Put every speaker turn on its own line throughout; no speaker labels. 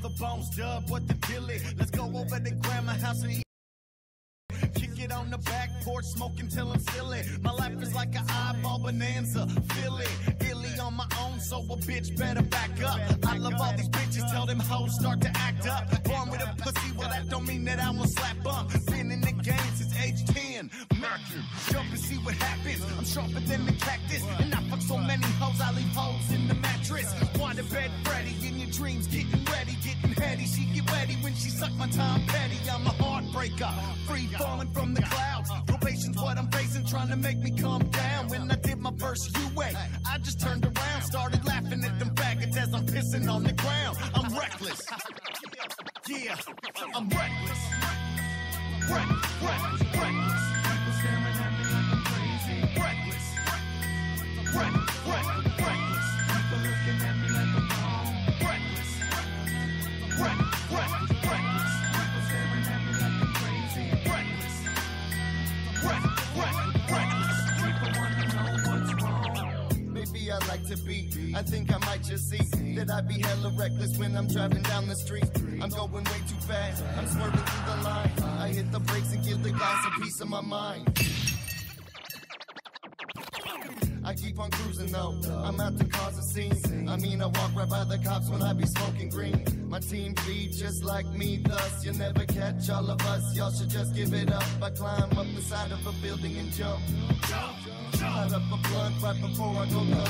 the bones, dub, what the deal is? Let's go over to grandma house and eat. Kick it on the back porch, smoking till I'm silly. My life is like an eyeball bonanza, feel it. Illy on my own, so a bitch better back up. I love all these bitches, tell them hoes start to act up. Born with a pussy, well that don't mean that I won't slap up. Been in the game since age 10. Mackin', jump and see what happens. I'm sharper than the cactus, and I fuck so many hoes, I leave holes in the mattress. Water bed Freddy, in your dreams, getting ready, getting heady. She get ready when she suck my Tom Petty. I'm a heartbreaker, free falling from the clouds. Probation's what I'm facing, trying to make me calm down. When I did my first UA, I just turned around, started laughing at them faggots as I'm pissing on the ground. I'm reckless. Yeah, I'm reckless. Reckless. People staring at me like I'm crazy. Reckless. Reckless. People looking at me like I'm wrong. Reckless. Reckless. People staring at me like I'm crazy. Reckless. People wanna know what's wrong. Maybe I like to be. I think I might just see that I be hella reckless when I'm driving down the street. I'm going way too fast. I'm swerving through the line. I hit the brakes and give the guys a piece of my mind. I keep on cruising though, I'm out to cause a scene. I mean, I walk right by the cops when I be smoking green. My team bleed just like me, thus you'll never catch all of us. Y'all should just give it up. I climb up the side of a building and jump. Light up a blunt right before I go low.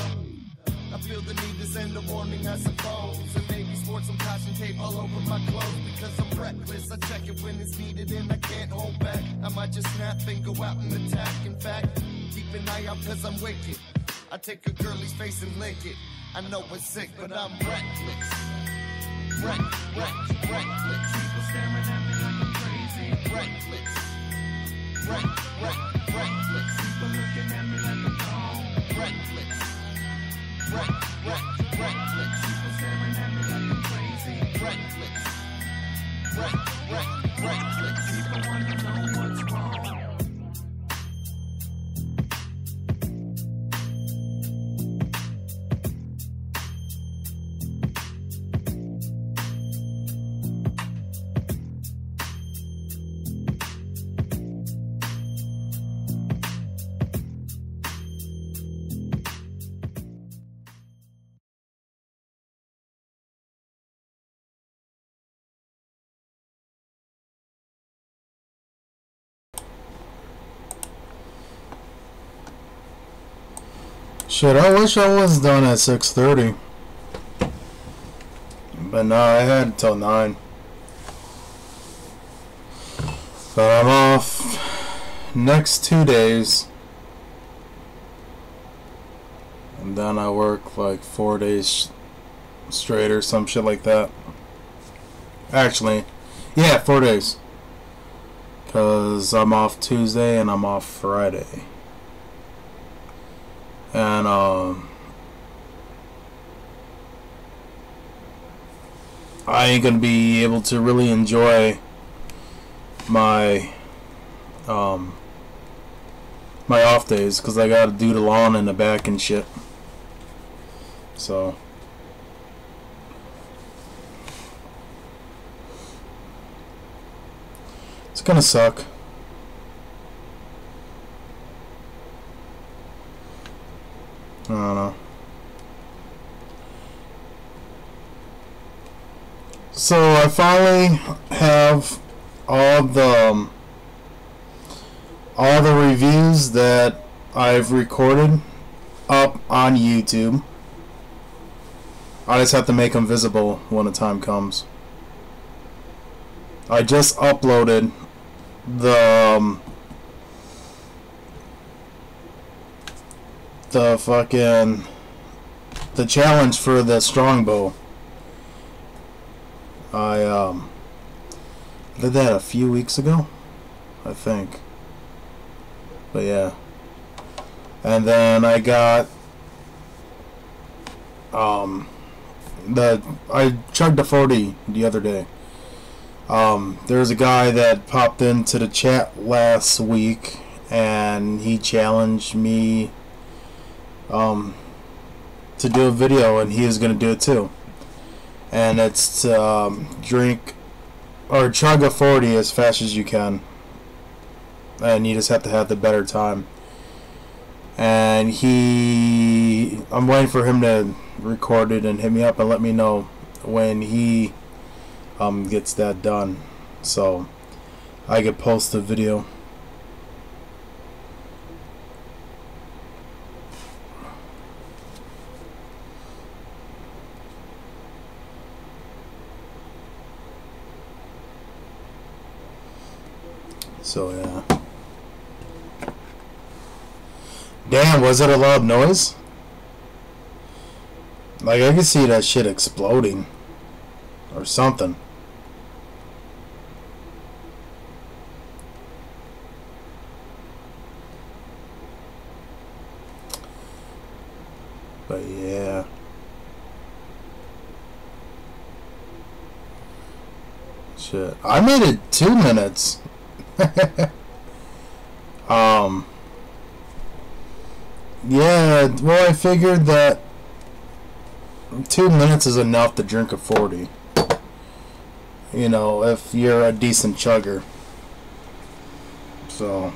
I feel the need to send a warning, I suppose, and maybe sport some caution tape all over my clothes. Because I'm reckless, I check it when it's needed and I can't hold back. I might just snap and go out and attack. In fact, keep an eye out cause I'm wicked. I take a girlie's face and lick it. I know it's sick, but I'm reckless. Reckless. People staring at me like I'm crazy. Reckless. People looking at me like I'm wrong. Reckless. People staring at me like I'm crazy. Reckless. People wanna know what's wrong.
Shit, I wish I was done at 6:30. But no, I had until 9. But I'm off next 2 days. And then I work like 4 days straight or some shit like that. Actually, yeah, 4 days. Because I'm off Tuesday and I'm off Friday. And I ain't gonna be able to really enjoy my my off days because I gotta do the lawn in the back and shit. So it's gonna suck. I don't know. So I finally have all the reviews that I've recorded up on YouTube. I just have to make them visible when the time comes. I just uploaded the challenge for the strongbow. I did that a few weeks ago, I think. But yeah. And then I got I chugged a 40 the other day. There's a guy that popped into the chat last week and he challenged me to do a video, and he is going to do it too. and it's drink or chug a 40 as fast as you can, and you just have to have the better time. And I'm waiting for him to record it and hit me up and let me know when he gets that done, so I could post the video. So yeah. Damn, was it a loud noise? Like, I could see that shit exploding or something. But yeah. Shit. I made it 2 minutes. Yeah, well, I figured that 2 minutes is enough to drink a 40. You know, if you're a decent chugger. So,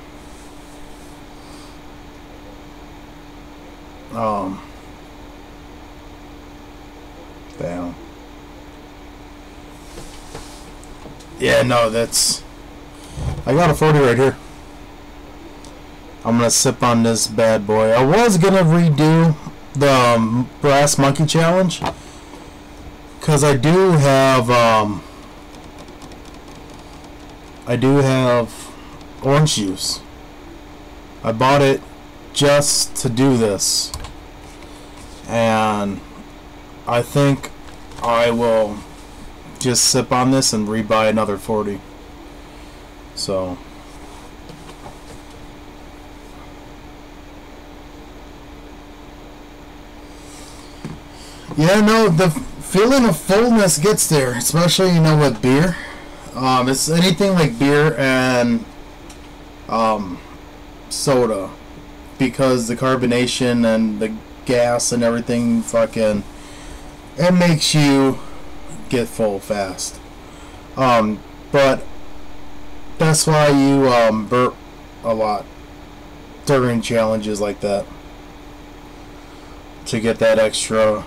damn. Yeah, no, I got a 40 right here. I'm gonna sip on this bad boy. I was gonna redo the Brass Monkey Challenge, because I do have orange juice. I bought it just to do this, and I think I will just sip on this and rebuy another 40. So yeah, no, the feeling of fullness gets there, especially, you know, with beer. It's anything like beer and soda, because the carbonation and the gas and everything fucking, it makes you get full fast. But that's why you burp a lot during challenges like that, to get that extra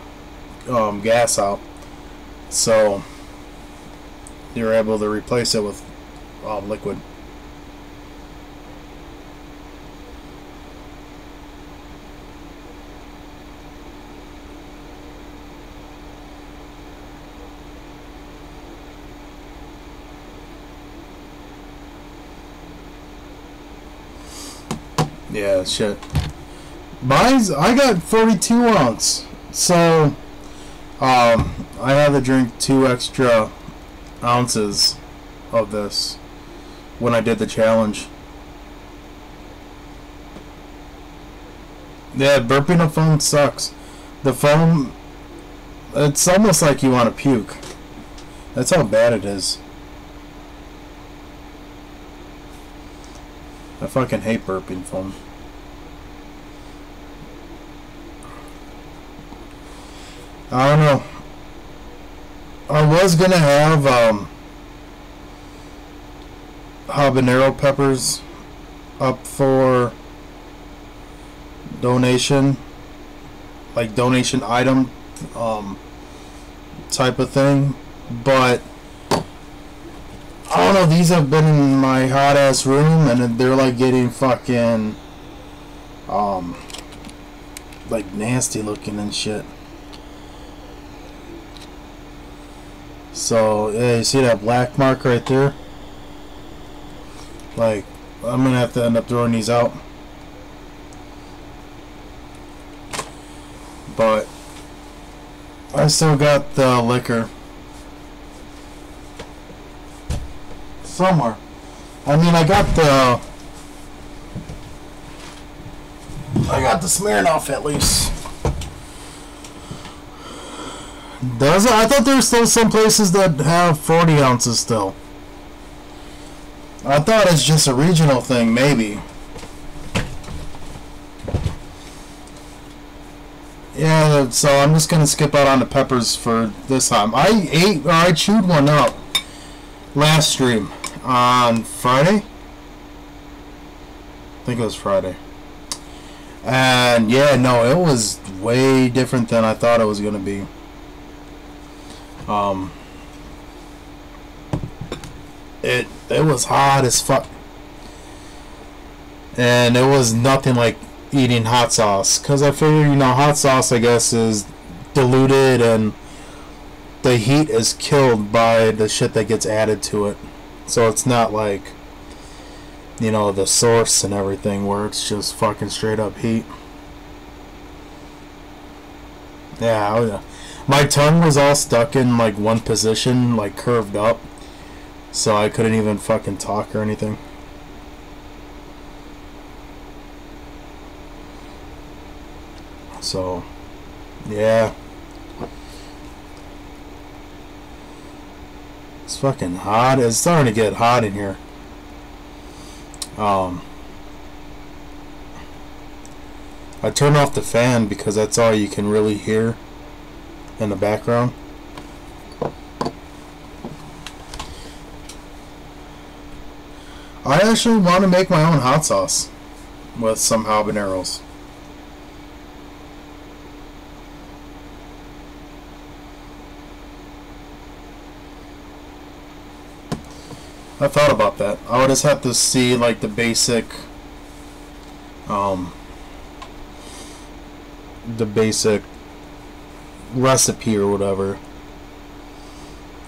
gas out, so you're able to replace it with liquid. Yeah, shit. I got 42 ounce, so I had to drink 2 extra ounces of this when I did the challenge. Yeah, burping a foam sucks. The foam, it's almost like you want to puke. That's how bad it is. I fucking hate burping foam. I don't know. I was gonna have habanero peppers up for donation, like donation item type of thing, but I don't know, these have been in my hot ass room and they're like getting fucking like nasty looking and shit. So yeah, you see that black mark right there? Like, I'm gonna have to end up throwing these out. But I still got the liquor somewhere. I mean, I got the Smirnoff at least. Does it? I thought there were still some places that have 40 ounces still. I thought it's just a regional thing, maybe. Yeah, so I'm just gonna skip out on the peppers for this time. I chewed one up last stream on Friday. I think it was Friday. And yeah, no, it was way different than I thought it was gonna be. It was hot as fuck, and it was nothing like eating hot sauce, because I figure, you know, hot sauce, I guess, is diluted and the heat is killed by the shit that gets added to it, so it's not like, you know, the source and everything where it's just fucking straight up heat. Yeah, my tongue was all stuck in like one position, like curved up, so I couldn't even fucking talk or anything. So, yeah. It's fucking hot. It's starting to get hot in here. I turned off the fan because that's all you can really hear in the background. I actually want to make my own hot sauce with some habaneros. I thought about that. I would just have to see like the basic recipe or whatever,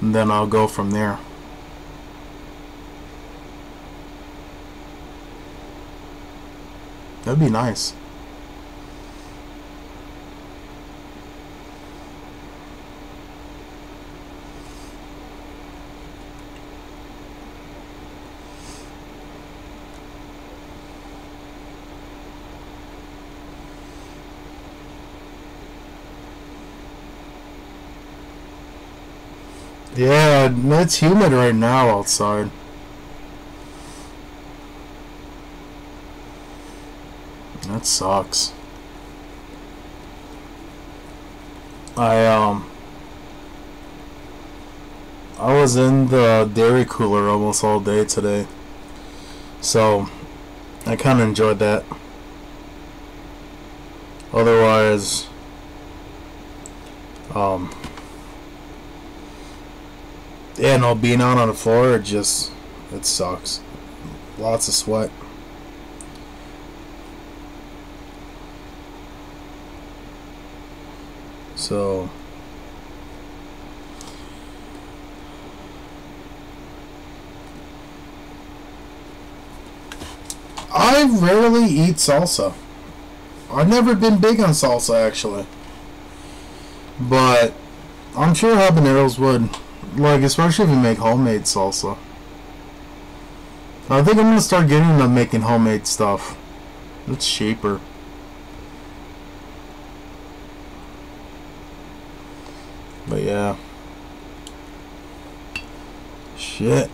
and then I'll go from there. That'd be nice. Yeah, it's humid right now outside. That sucks. I was in the dairy cooler almost all day today, so I kind of enjoyed that. Otherwise, yeah, no, being out on the floor, it sucks. Lots of sweat. So, I rarely eat salsa. I've never been big on salsa, actually. But I'm sure habaneros would. Like, especially if you make homemade salsa. I think I'm gonna start getting into making homemade stuff. It's cheaper. But yeah. Shit.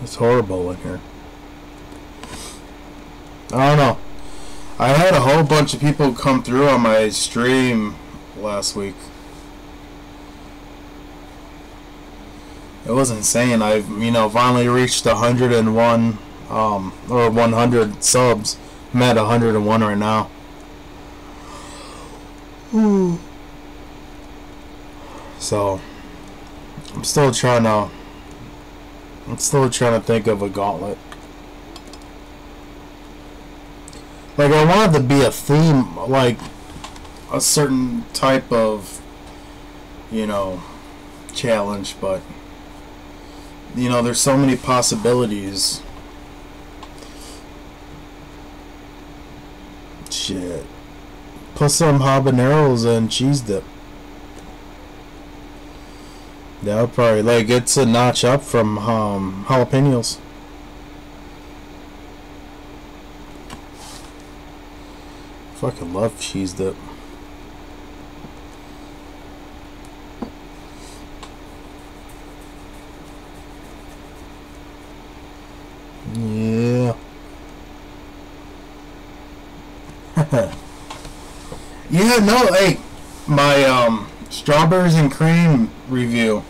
It's horrible in here. I don't know. I had a whole bunch of people come through on my stream last week. It was insane. I've, finally reached 101, or 100 subs. I'm at 101 right now. So, I'm still trying to think of a gauntlet. Like, I wanted to be a theme, like a certain type of, challenge, but there's so many possibilities. Shit. Put some habaneros and cheese dip. That would probably, it's a notch up from jalapenos. Fucking love cheese dip. Yeah. Yeah, no, hey, my strawberries and cream review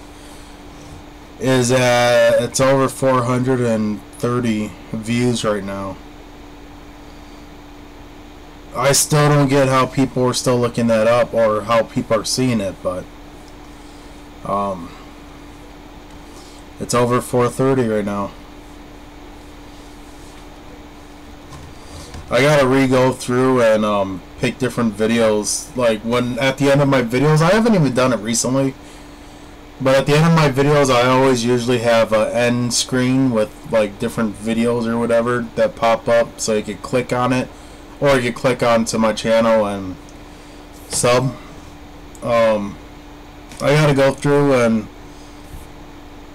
is it's over 430 views right now. I still don't get how people are still looking that up or how people are seeing it, but it's over 430 right now. I gotta re-go through and pick different videos. Like when at the end of my videos, I haven't even done it recently, but at the end of my videos, I always usually have an end screen with like different videos or whatever that pop up, so you could click on it, or you could click onto my channel and sub. I gotta go through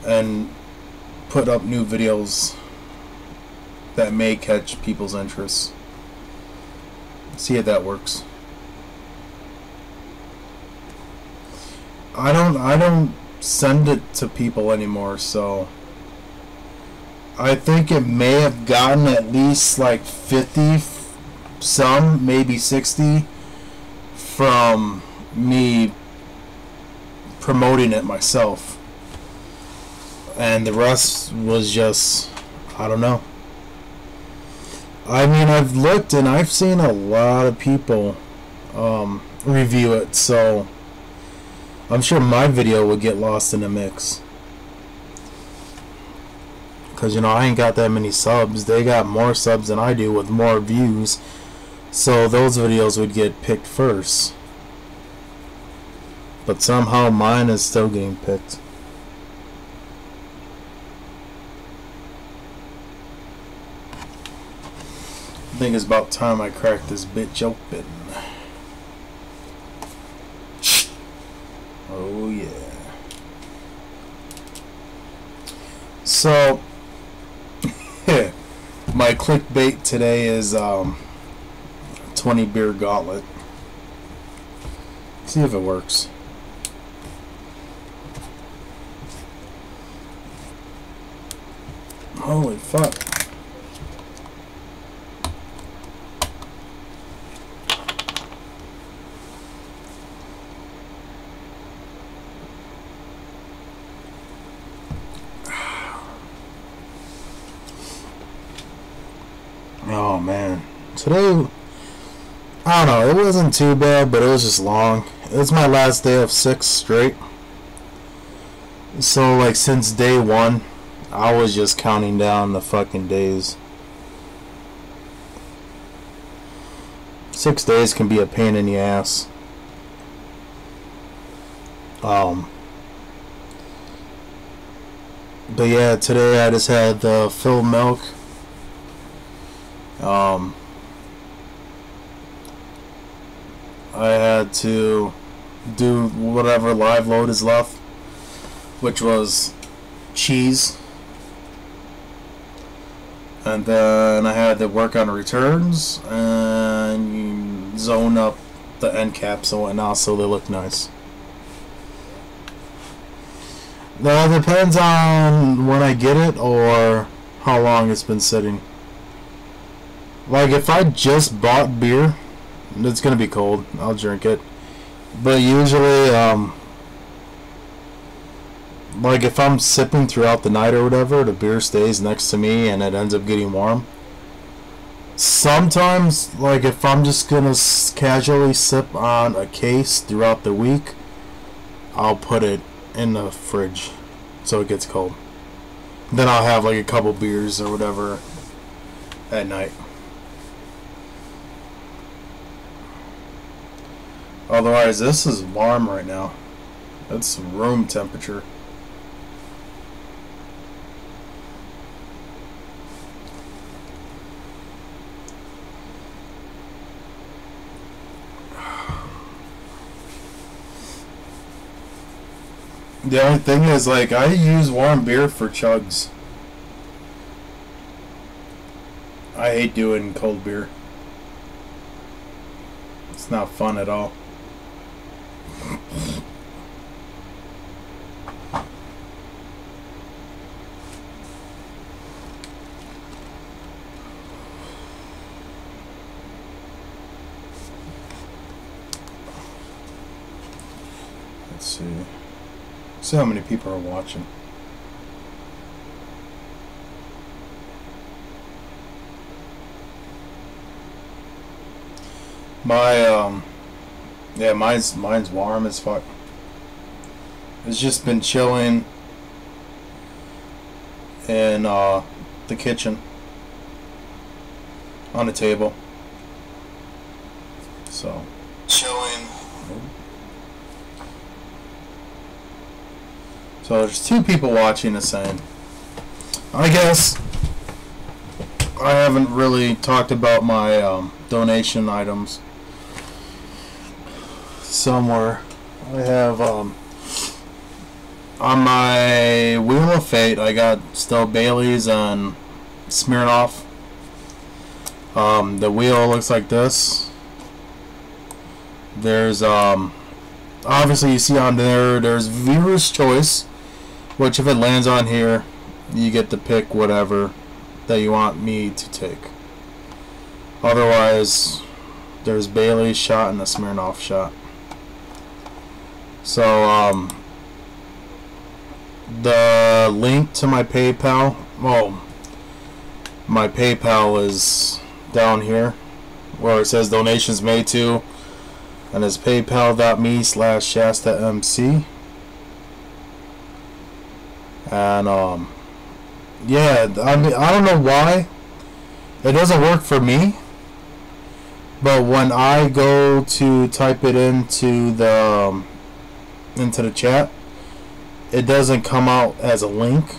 and put up new videos that may catch people's interest. See if that works. I don't send it to people anymore, so I think it may have gotten at least like 50, some maybe 60 from me promoting it myself, and the rest was just, I don't know. I mean, I've looked and I've seen a lot of people review it, so I'm sure my video would get lost in the mix. Because, you know, I ain't got that many subs. They got more subs than I do with more views, so those videos would get picked first. But somehow mine is still getting picked. I think it's about time I crack this bitch open. Oh yeah. So my clickbait today is 20 beer gauntlet. See if it works. Holy fuck. Oh man, today, I don't know, it wasn't too bad, but it was just long. It was my last day of 6 straight. So like since day 1, I was just counting down the fucking days. 6 days can be a pain in the ass. But yeah, today I just had filled milk. I had to do whatever live load is left, which was cheese, and then I had to work on returns and zone up the end caps and whatnot so they look nice. Now it depends on when I get it or how long it's been sitting. Like if I just bought beer, it's gonna be cold, I'll drink it. But usually like if I'm sipping throughout the night or whatever, the beer stays next to me and it ends up getting warm. Sometimes, like if I'm just gonna casually sip on a case throughout the week, I'll put it in the fridge so it gets cold. Then I'll have like a couple beers or whatever at night. Otherwise, this is warm right now. It's room temperature. The only thing is, like, I use warm beer for chugs. I hate doing cold beer. It's not fun at all. See how many people are watching. My yeah, mine's warm as fuck. It's just been chilling in the kitchen on the table. So chilling. So there's 2 people watching the same. I guess I haven't really talked about my donation items. Somewhere I have on my Wheel of Fate I got still Bailey's and Smirnoff. The wheel looks like this. There's obviously you see on there's viewer's choice, which if it lands on here you get to pick whatever that you want me to take. Otherwise there's Bailey's shot and a Smirnoff shot. So the link to my PayPal, well, my PayPal is down here where it says donations made to, and it's paypal.me/ShastaMC. And yeah, I mean, I don't know why it doesn't work for me, but when I go to type it into the chat, it doesn't come out as a link.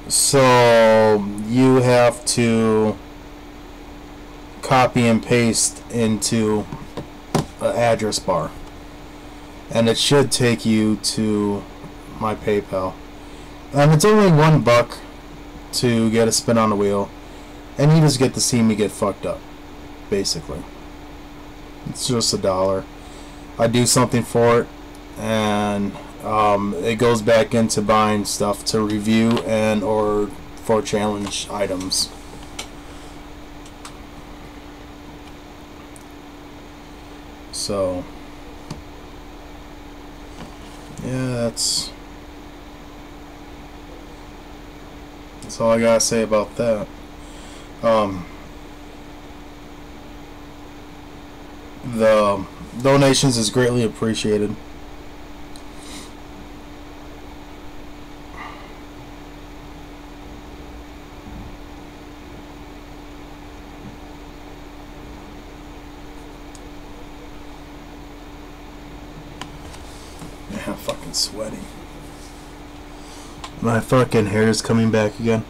So you have to copy and paste into an address bar, and it should take you to my PayPal. And it's only $1 to get a spin on the wheel, and you just get to see me get fucked up, basically. It's just $1. I do something for it, and it goes back into buying stuff to review and or for challenge items. So yeah, that's all I gotta say about that. The donations is greatly appreciated. Yeah, I'm fucking sweating. My fucking hair is coming back again.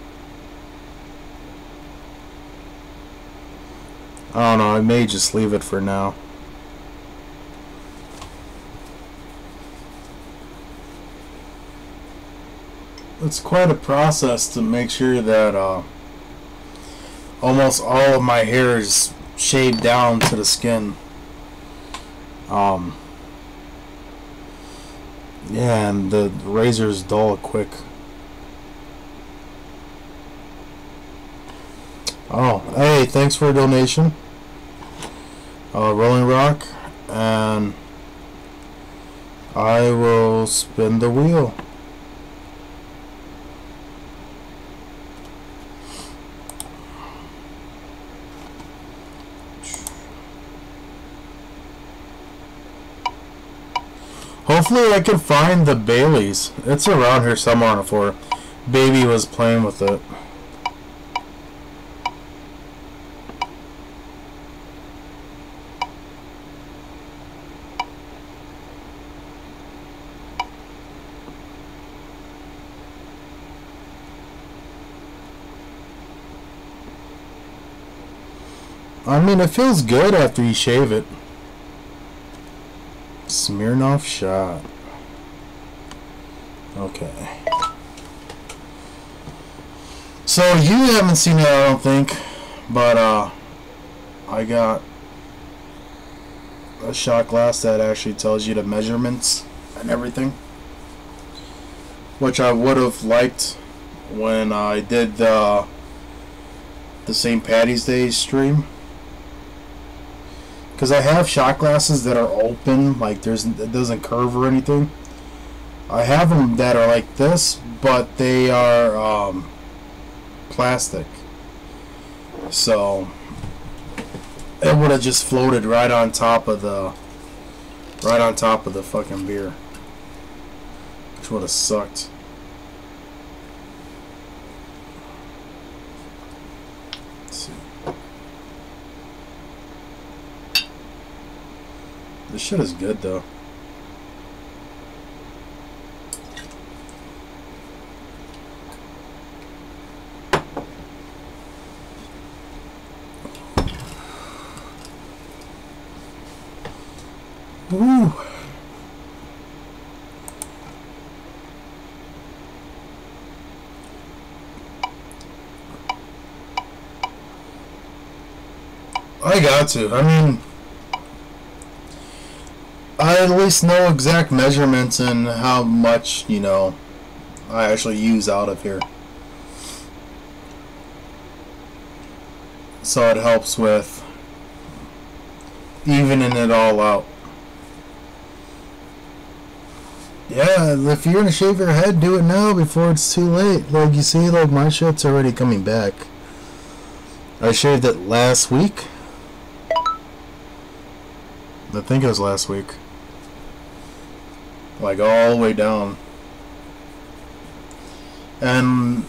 I don't know, I may just leave it for now. It's quite a process to make sure that almost all of my hair is shaved down to the skin. Yeah, and the razor's dull quick. Oh, hey, thanks for a donation. Rolling Rock, and I will spin the wheel. Hopefully I can find the Baileys. It's around here somewhere on the floor. Baby was playing with it. I mean, it feels good after you shave it. Smirnoff shot. Okay. So you haven't seen it, I don't think, but I got a shot glass that actually tells you the measurements and everything, which I would have liked when I did the St. Patty's Day stream, because I have shot glasses that are open, like it doesn't curve or anything. I have them that are like this, but they are plastic. So it would have just floated right on top of the fucking beer, which would have sucked. Let's see. This shit is good though. Woo. I got to. I mean, I at least know exact measurements and how much, you know, I actually use out of here. So it helps with evening it all out. Yeah, if you're gonna shave your head, do it now before it's too late. Like, you see, like, my shit's already coming back. I shaved it last week. I think it was last week. Like, all the way down. And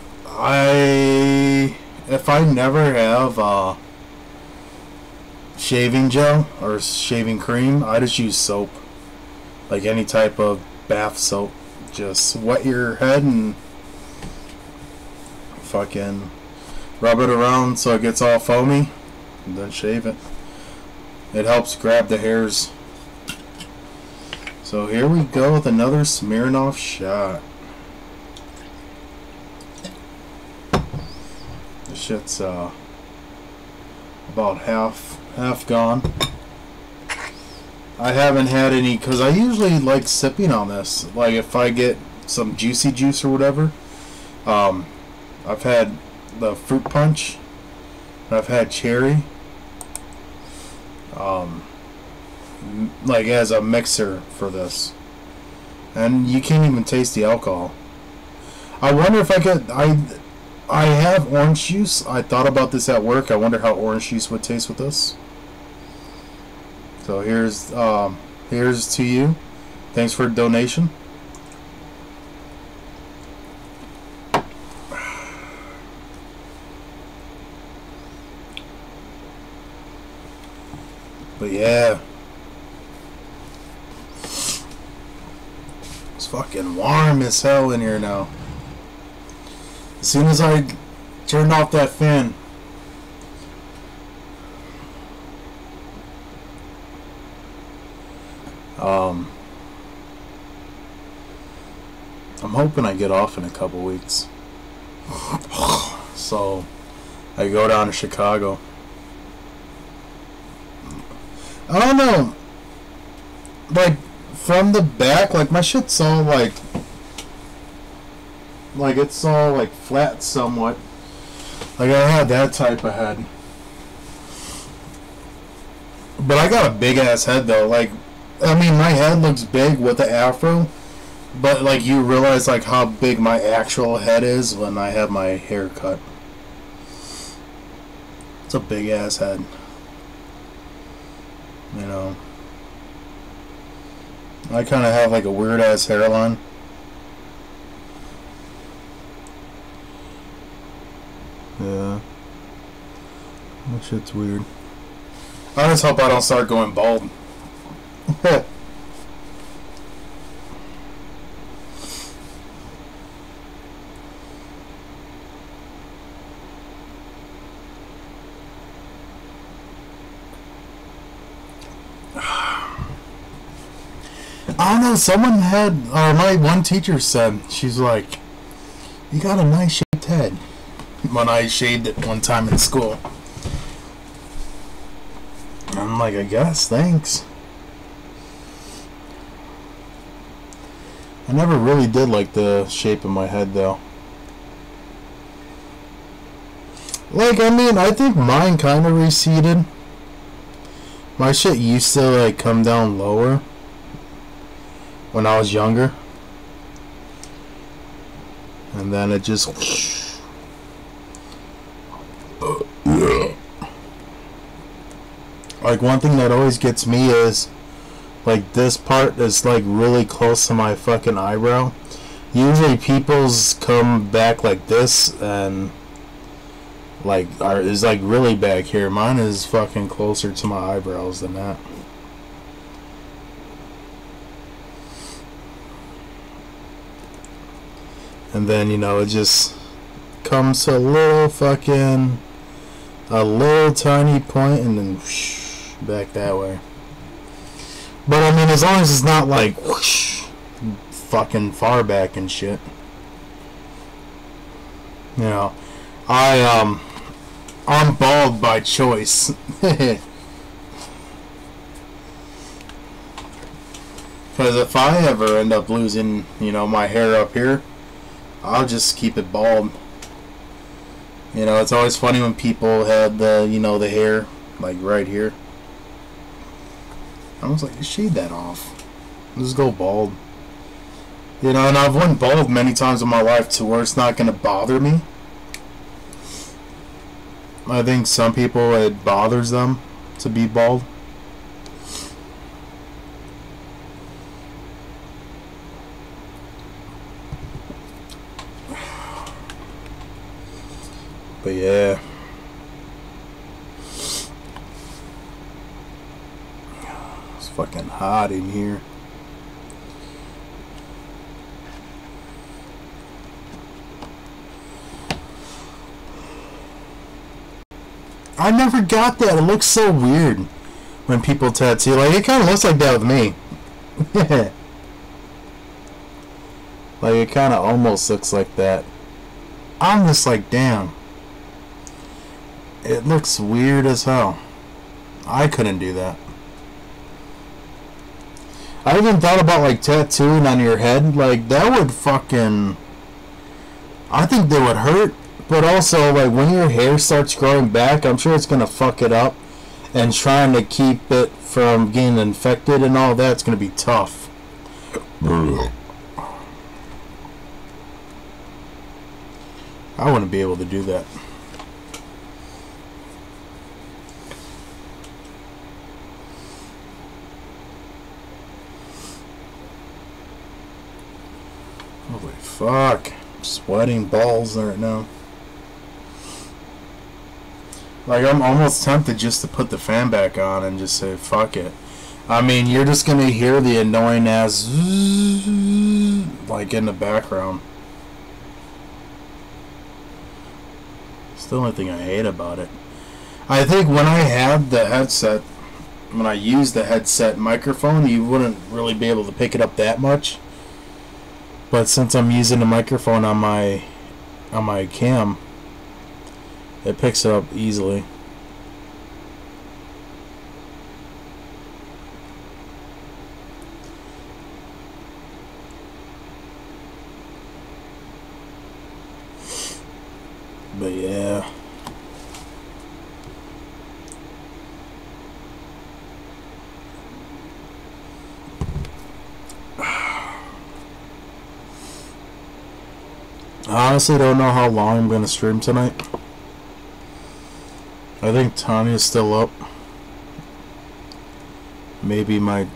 if I never have shaving gel or shaving cream, I just use soap. Like any type of bath soap. Just wet your head and fucking rub it around so it gets all foamy, and then shave it. It helps grab the hairs. So here we go with another Smirnoff shot. This shit's about half gone. I haven't had any, because I usually like sipping on this. Like if I get some juicy juice or whatever. I've had the fruit punch. And I've had cherry. Like as a mixer for this. And you can't even taste the alcohol. I wonder if I could... I have orange juice. I thought about this at work. I wonder how orange juice would taste with this. So here's to you. Thanks for the donation. But yeah, it's fucking warm as hell in here now. As soon as I turned off that fan, I'm hoping I get off in a couple weeks. So I go down to Chicago. I don't know. Like from the back, like my shit's all like it's all like flat somewhat. Like I had that type of head. But I got a big ass head though. Like, I mean, my head looks big with the afro, but like you realize like how big my actual head is when I have my hair cut. It's a big ass head. You know, I kind of have like a weird ass hairline. Yeah, that shit's weird. I just hope I don't start going bald. I don't know, someone had, or my one teacher said, she's like, you got a nice shaped head. When I shaved it one time in school. I'm like, I guess, thanks. I never really did like the shape of my head though. Like, I mean, I think mine kind of receded. My shit used to like come down lower when I was younger, and then it just like one thing that always gets me is like this part is like really close to my fucking eyebrow. Usually people's come back like this and like is like really back here. Mine is fucking closer to my eyebrows than that. And then, you know, it just comes to a little tiny point and then whoosh, back that way. But I mean, as long as it's not like whoosh, fucking far back and shit. You know, I'm bald by choice. Because if I ever end up losing, you know, my hair up here, I'll just keep it bald. You know, it's always funny when people have the, you know, the hair like right here. I was like, shade that off. Just go bald. You know, and I've went bald many times in my life to where it's not going to bother me. I think some people, it bothers them to be bald. But yeah. It's fucking hot in here. I never got that. It looks so weird when people tattoo. Like, it kind of looks like that with me. Like, it kind of almost looks like that. I'm just like, damn. It looks weird as hell. I couldn't do that. I even thought about, like, tattooing on your head. Like, that would fucking... I think they would hurt. But also, like, when your hair starts growing back, I'm sure it's going to fuck it up. And trying to keep it from getting infected and all that's going to be tough. I wouldn't be able to do that. Holy fuck. I'm sweating balls right now. Like, I'm almost tempted just to put the fan back on and just say, fuck it. I mean, you're just gonna hear the annoying ass like in the background. It's the only thing I hate about it. I think when I had the headset, when I used the headset microphone, you wouldn't really be able to pick it up that much. But since I'm using the microphone on my cam, it picks it up easily. But yeah. I honestly don't know how long I'm going to stream tonight. I think Tanya's still up. Maybe might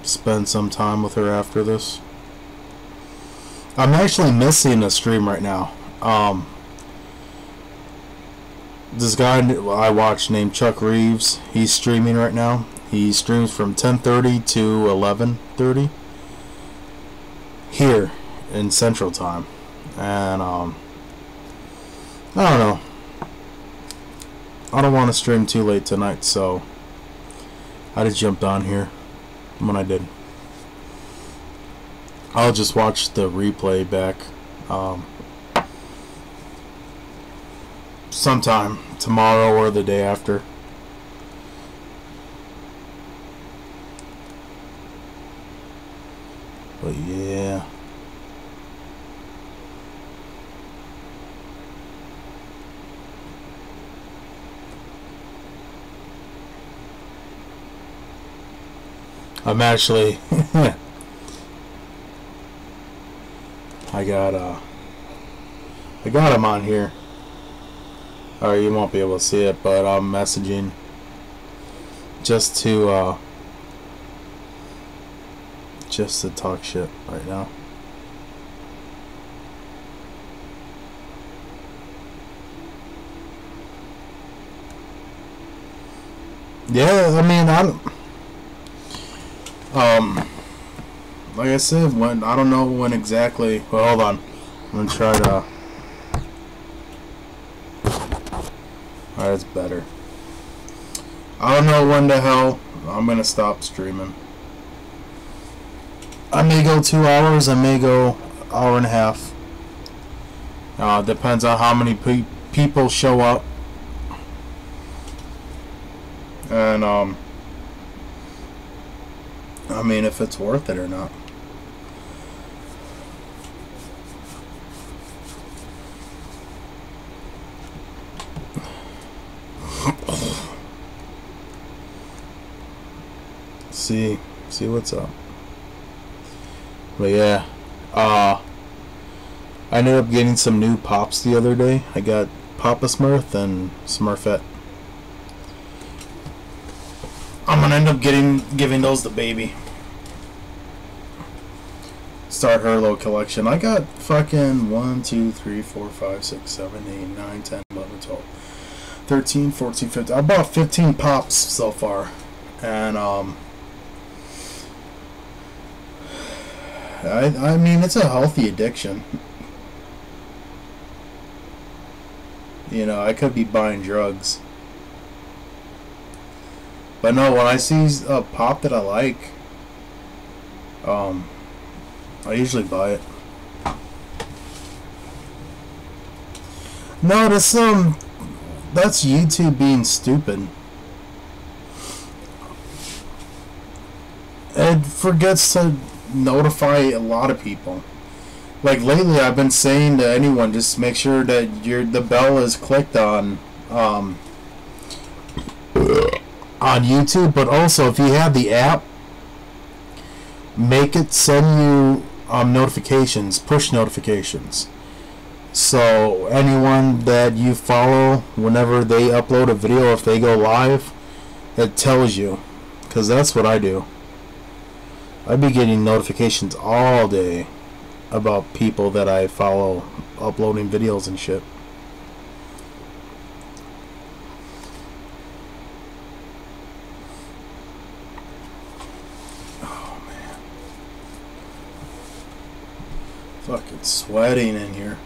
spend some time with her after this. I'm actually missing a stream right now. This guy I watch named Chuck Reeves, he's streaming right now. He streams from 10:30 to 11:30 here in Central Time. And I don't know. I don't want to stream too late tonight, so I just jumped on here when I did. I'll just watch the replay back sometime tomorrow or the day after. But yeah. I'm actually I got him on here. Alright, you won't be able to see it, but I'm messaging just to talk shit right now. Yeah, I mean, like I said, I don't know when exactly. Well, hold on. I'm gonna try to. Alright, it's better. I don't know when the hell I'm gonna stop streaming. I may go 2 hours. I may go hour and a half. Depends on how many people show up. And I mean, if it's worth it or not. See what's up. But yeah, I ended up getting some new pops the other day. I got Papa Smurf and Smurfette. I'm gonna end up giving those to baby. Start her little collection. I got fucking 1, 2, 3, 4, 5, 6, 7, 8, 9, 10, 11, 12, 13, 14, 15. I bought 15 pops so far. And I mean, it's a healthy addiction. You know, I could be buying drugs. But no, when I see a pop that I like, I usually buy it. No, that's YouTube being stupid. It forgets to notify a lot of people. Like lately, I've been saying to anyone, just make sure that the bell is clicked on YouTube, but also if you have the app, make it send you notifications, push notifications. So anyone that you follow, whenever they upload a video, if they go live, it tells you. Because that's what I do. I be getting notifications all day about people that I follow uploading videos and shit. Fucking sweating in here.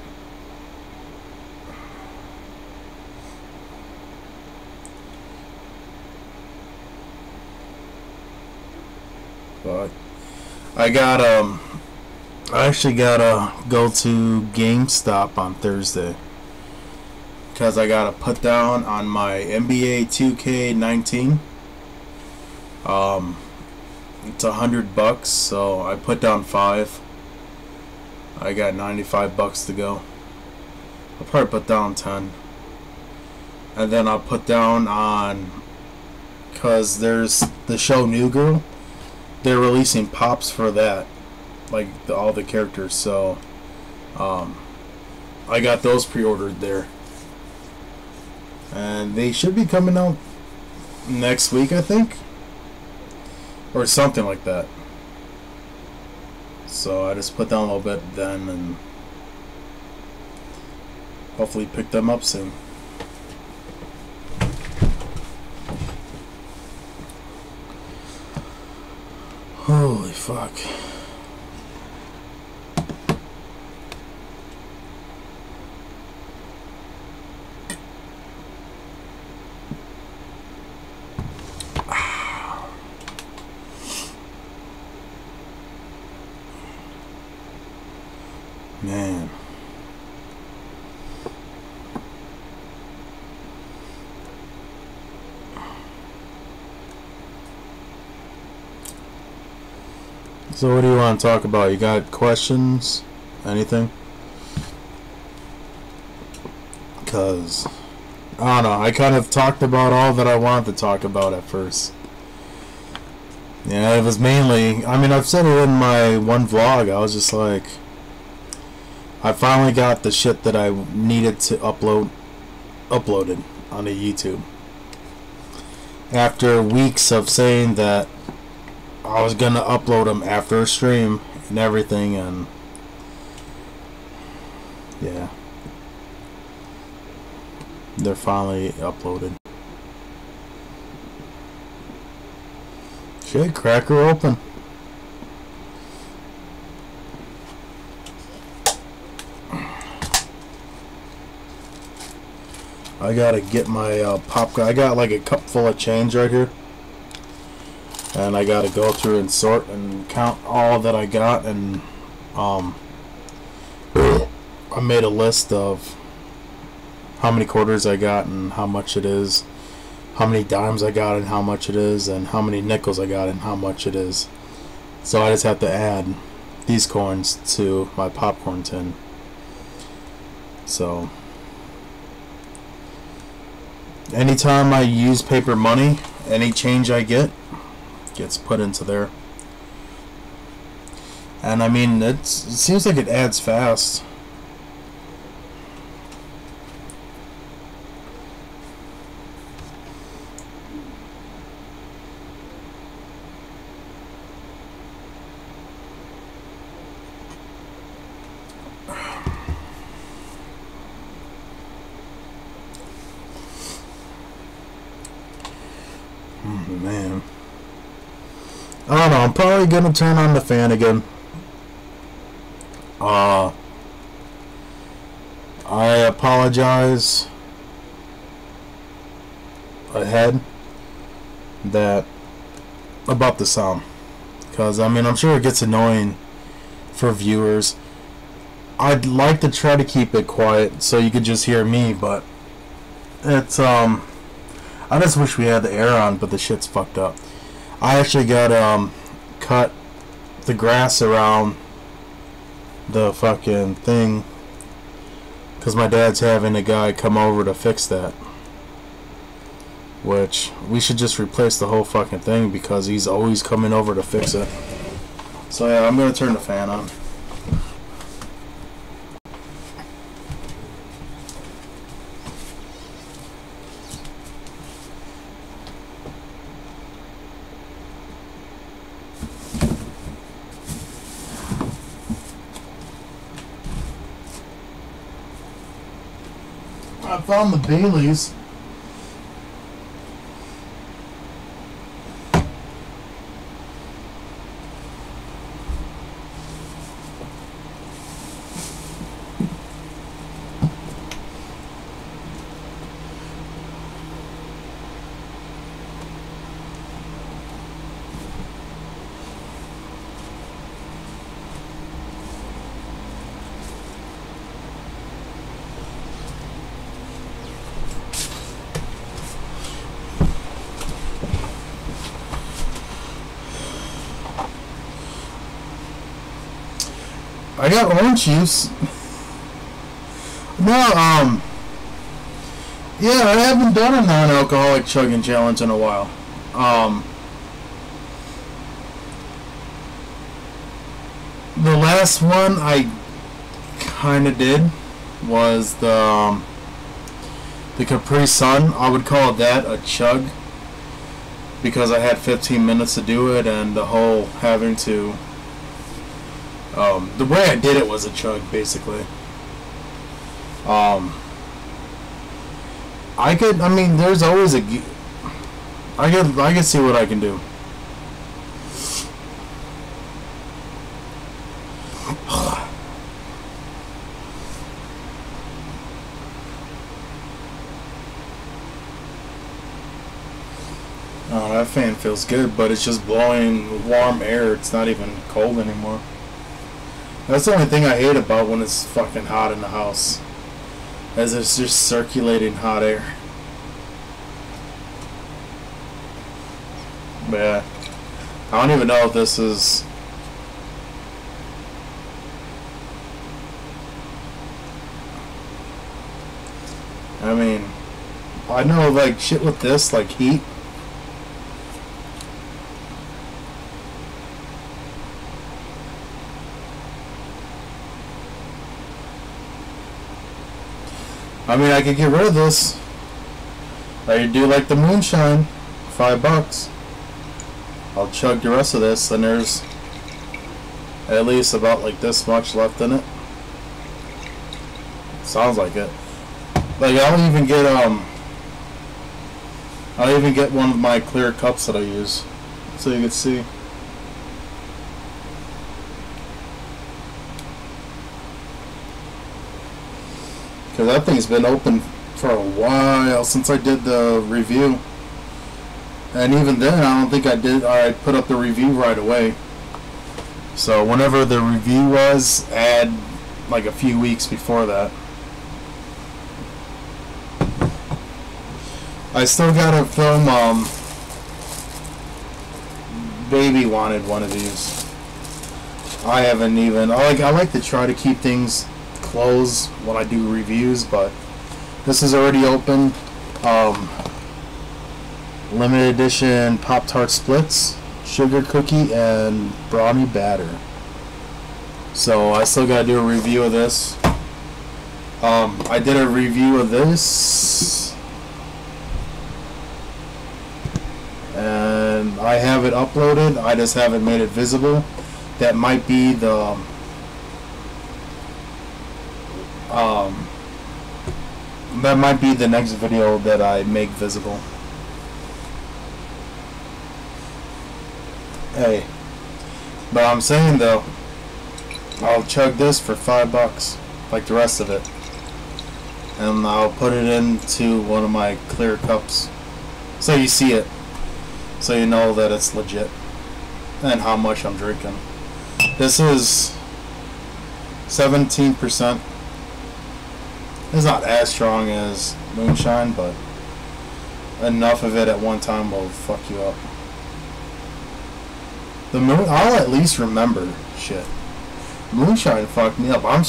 But I actually gotta go to GameStop on Thursday because I gotta put down on my NBA 2K19. It's $100, so I put down $5. I got $95 to go. I'll probably put down 10, and then I'll put down on, cause there's the show New Girl. They're releasing pops for that, like all the characters. So, I got those pre-ordered there, and they should be coming out next week, I think, or something like that. So I just put down a little bit then, and hopefully pick them up soon. Holy fuck. Man. So what do you want to talk about? You got questions? Anything? Because, I don't know, I kind of talked about all that I wanted to talk about at first. Yeah, it was mainly, I mean, I've said it in my one vlog, I was just like, I finally got the shit that I needed to uploaded onto YouTube. After weeks of saying that I was gonna upload them after a stream and everything, and yeah, they're finally uploaded. Shit, crack her open. I gotta get my popcorn. I got like a cup full of change right here, and I gotta go through and sort and count all that I got, and I made a list of how many quarters I got and how much it is, how many dimes I got and how much it is, and how many nickels I got and how much it is. So I just have to add these coins to my popcorn tin. So anytime I use paper money, any change I get gets put into there. And I mean, it seems like it adds fast. Man, I don't know, I'm probably gonna turn on the fan again. I apologize ahead about the sound, because I mean, I'm sure it gets annoying for viewers. I'd like to try to keep it quiet so you could just hear me, but it's I just wish we had the air on, but the shit's fucked up. I actually got cut the grass around the fucking thing because my dad's having a guy come over to fix that, which we should just replace the whole fucking thing because he's always coming over to fix it. So yeah, I'm gonna turn the fan on. I found the Baileys. I got orange juice. No, yeah, I haven't done a non-alcoholic chugging challenge in a while. The last one I kinda did was the Capri Sun. I would call that a chug because I had 15 minutes to do it, and the whole having to the way I did it was a chug, basically. I mean, there's always I could see what I can do. Oh, that fan feels good, but it's just blowing warm air. It's not even cold anymore. That's the only thing I hate about when it's fucking hot in the house, as it's just circulating hot air. But yeah, I don't even know if this is... I mean, I know like shit with this, like heat. I mean, I could get rid of this. I could do like the moonshine, $5. I'll chug the rest of this, and there's at least about like this much left in it. Sounds like it. Like I'll even get one of my clear cups that I use, so you can see. Because that thing's been open for a while since I did the review. And even then, I don't think I put up the review right away. So whenever the review was, add like a few weeks before that. I still gotta film, Baby wanted one of these. I haven't even, I like to try to keep things closed when I do reviews, but this is already open. Limited edition Pop-Tart Splits, sugar cookie, and brownie batter. So I still gotta do a review of this. I did a review of this, and I have it uploaded. I just haven't made it visible. That might be the next video that I make visible. Hey, but I'm saying though, I'll chug this for $5, like the rest of it, and I'll put it into one of my clear cups, so you see it, so you know that it's legit, and how much I'm drinking. This is 17%. It's not as strong as moonshine, but enough of it at one time will fuck you up. I'll at least remember shit. Moonshine fucked me up. I'm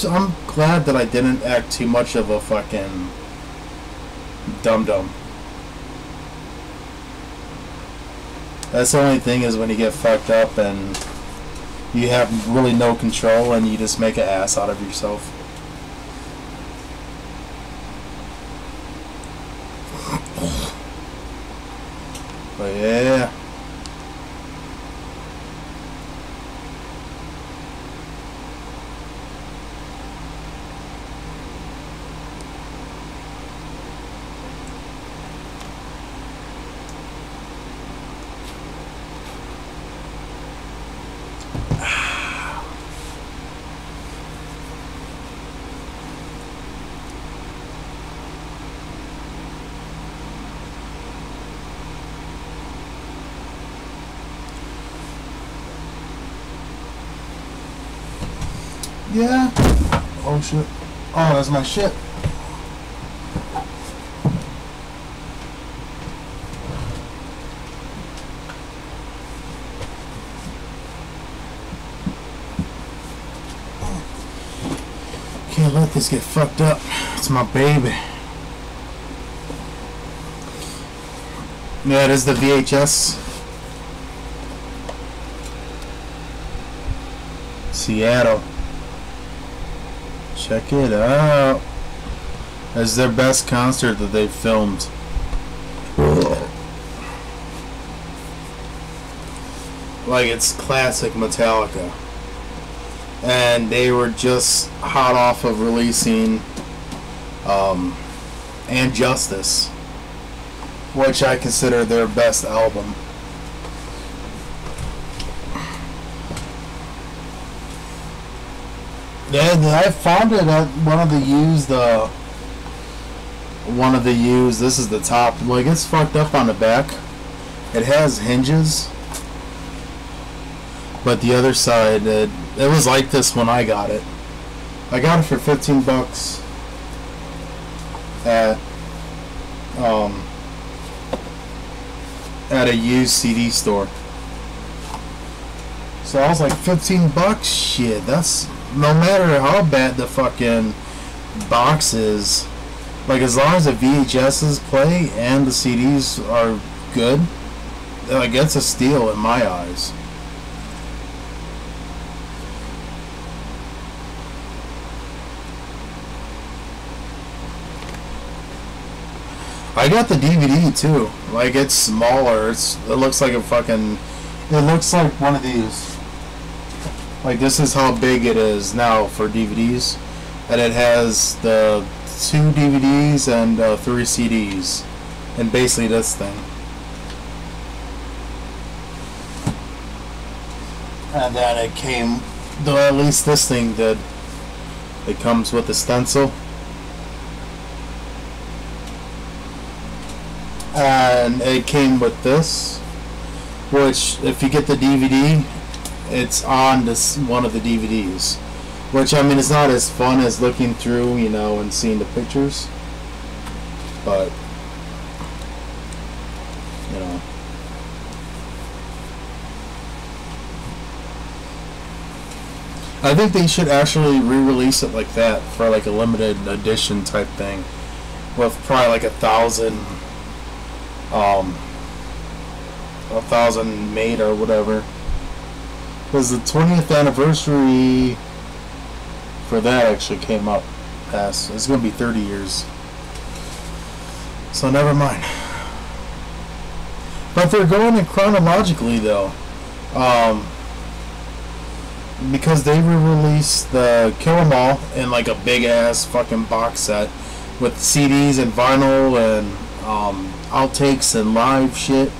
glad that I didn't act too much of a fucking dum-dum. That's the only thing, is when you get fucked up and you have really no control and you just make an ass out of yourself. But yeah. Yeah. Oh shit. Oh, that's my shit. Can't let this get fucked up. It's my baby. Yeah, it is the VHS. Seattle. Check it out. It's their best concert that they've filmed. Like, it's classic Metallica. And they were just hot off of releasing And Justice, which I consider their best album. Yeah, I found it at one of the used, this is the top, like, it's fucked up on the back. It has hinges, but the other side, it was like this when I got it. I got it for $15 at a used CD store. So I was like, $15? Shit, that's, no matter how bad the fucking box is, like, as long as the VHSs play and the CDs are good, like, it's a steal in my eyes. I got the DVD too. Like, it's smaller. It looks like a fucking. It looks like one of these. Like, this is how big it is now for DVDs, and it has the 2 DVDs and 3 CDs, and basically this thing. And then it came, though at least this thing did. It comes with a stencil. And it came with this, which if you get the DVD, it's on this one of the DVDs. Which, I mean, it's not as fun as looking through, you know, and seeing the pictures. But, you know. I think they should actually re-release it like that for like a limited edition type thing, with probably like 1,000 made or whatever. Because the 20th anniversary for that actually came up past. It's gonna be 30 years. So never mind. But they're going in chronologically though. Because they re-released the Kill 'Em All in like a big ass fucking box set with CDs and vinyl and outtakes and live shit.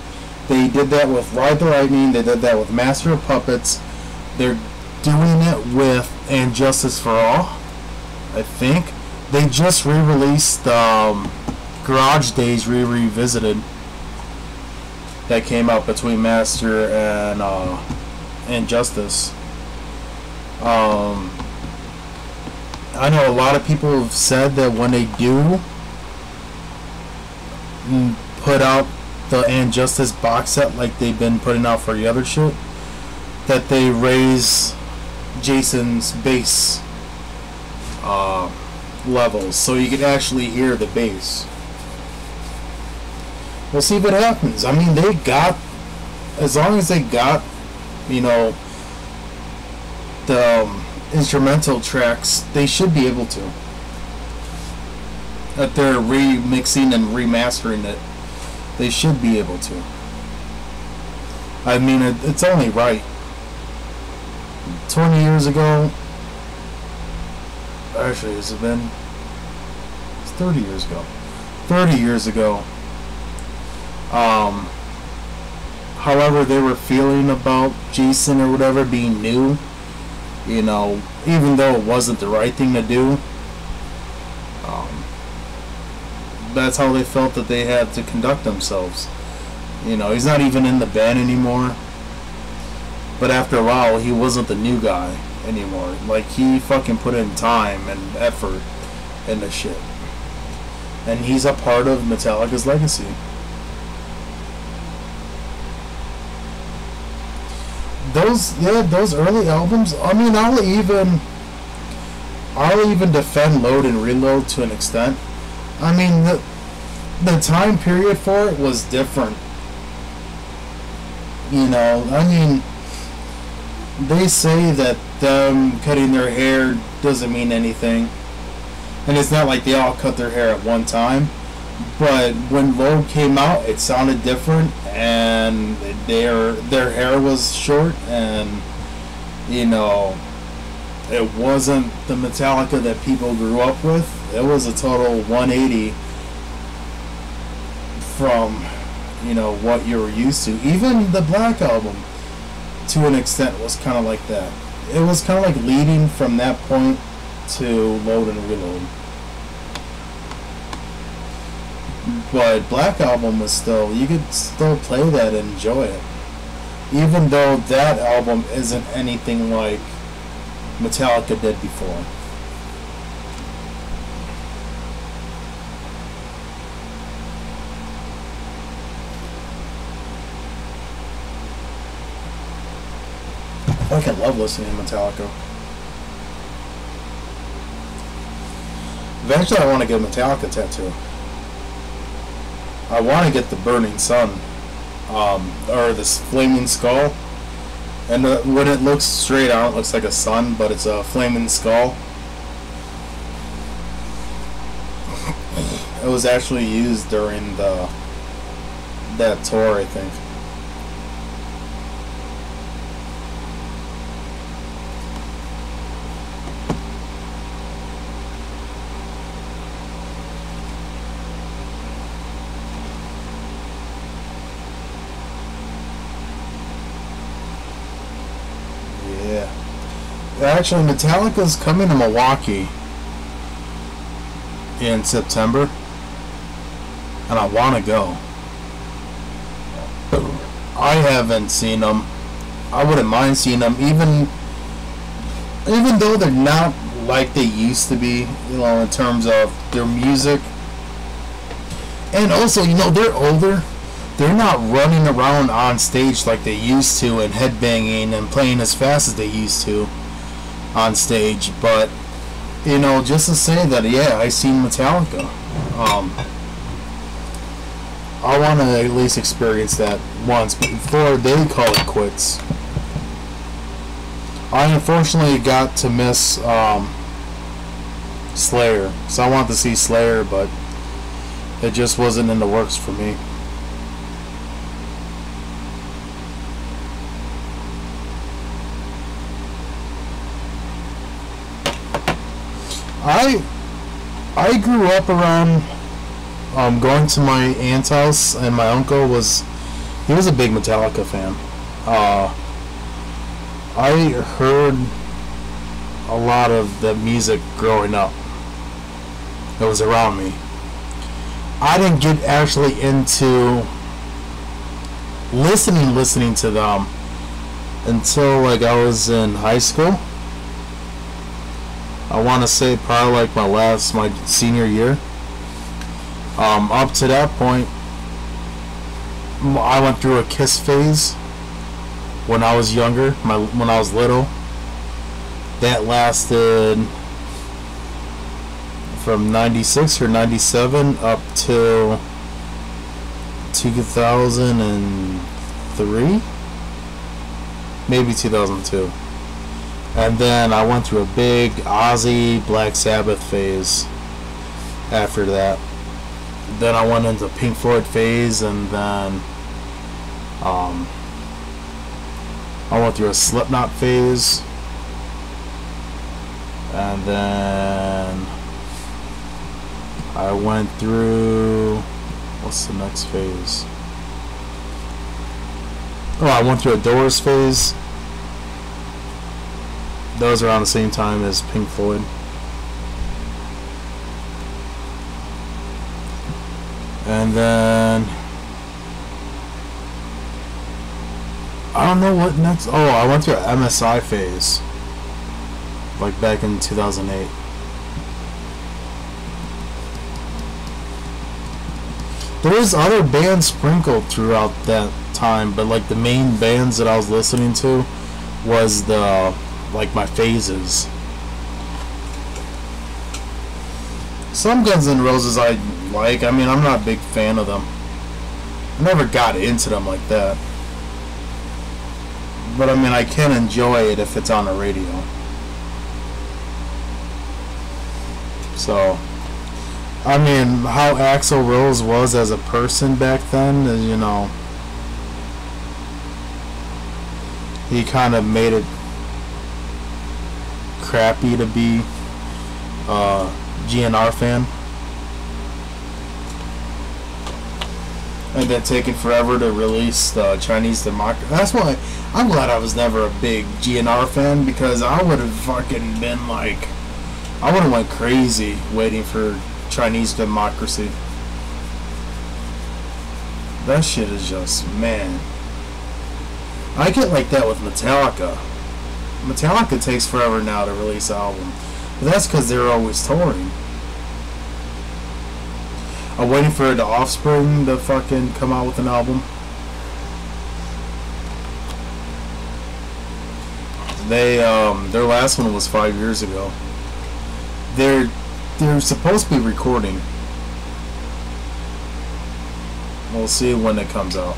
They did that with Ride the Lightning. They did that with Master of Puppets. They're doing it with And Justice for All, I think. They just re-released Garage Days Revisited that came out between Master and Justice. I know a lot of people have said that when they do put out the And Justice box set like they've been putting out for the other shit, that they raise Jason's bass levels so you can actually hear the bass. We'll see what happens. I mean, they got, as long as they got, you know, the instrumental tracks, they should be able to. That they're remixing and remastering it, they should be able to. I mean, it's only right. 20 years ago, actually, has it been? It's 30 years ago. 30 years ago. However they were feeling about Jason or whatever being new, you know, even though it wasn't the right thing to do, that's how they felt that they had to conduct themselves. You know, he's not even in the band anymore, but after a while he wasn't the new guy anymore. Like, he fucking put in time and effort into shit, and he's a part of Metallica's legacy. Those early albums, I mean, I'll even defend Load and Reload to an extent. I mean, the time period for it was different. You know, I mean, they say that them cutting their hair doesn't mean anything, and it's not like they all cut their hair at one time. But when Load came out, it sounded different, and their hair was short, and, you know, it wasn't the Metallica that people grew up with. It was a total 180 from, you know, what you were used to. Even the Black Album, to an extent, was kind of like that. It was kind of like leading from that point to Load and Reload. But Black Album was still, you could still play that and enjoy it, even though that album isn't anything like Metallica did before. I fucking love listening to Metallica. Eventually I want to get a Metallica tattoo. I want to get the Burning Sun, or this Flaming Skull, and when it looks straight out, it looks like a sun, but it's a flaming skull. It was actually used during that tour, I think. Yeah. Actually, Metallica's coming to Milwaukee in September, and I want to go. I haven't seen them. I wouldn't mind seeing them, even though they're not like they used to be, you know, in terms of their music. And also, you know, they're older. They're not running around on stage like they used to and headbanging and playing as fast as they used to on stage. But, you know, just to say that, yeah, I seen Metallica. I want to at least experience that once before they call it quits. I unfortunately got to miss Slayer, so I wanted to see Slayer, but it just wasn't in the works for me. I grew up around going to my aunt's house, and my uncle was a big Metallica fan. I heard a lot of the music growing up. It was around me. I didn't get actually into listening to them until like I was in high school. I want to say probably like my senior year. Up to that point, I went through a Kiss phase when I was younger, when I was little. That lasted from 96 or 97 up to 2003, maybe 2002. And then I went through a big Ozzy, Black Sabbath phase after that. Then I went into Pink Floyd phase, and then I went through a Slipknot phase, and then I went through, what's the next phase? Oh, I went through a Doors phase. Those are around the same time as Pink Floyd. And then I don't know what next. Oh, I went through an MSI phase, like back in 2008. There was other bands sprinkled throughout that time, but like the main bands that I was listening to was like my phases. Some Guns N' Roses I like. I mean, I'm not a big fan of them. I never got into them like that. But I mean, I can enjoy it if it's on the radio. So, I mean, how Axl Rose was as a person back then, is, you know, he kind of made it crappy to be a GNR fan. And then taking forever to release the Chinese Democracy. That's why I'm glad I was never a big GNR fan, because I would have fucking been like, I would have went crazy waiting for Chinese Democracy. That shit is just, man. I get like that with Metallica. Metallica takes forever now to release an album. But that's because they're always touring. I'm waiting for The Offspring to fucking come out with an album. They their last one was 5 years ago. They're supposed to be recording. We'll see when it comes out.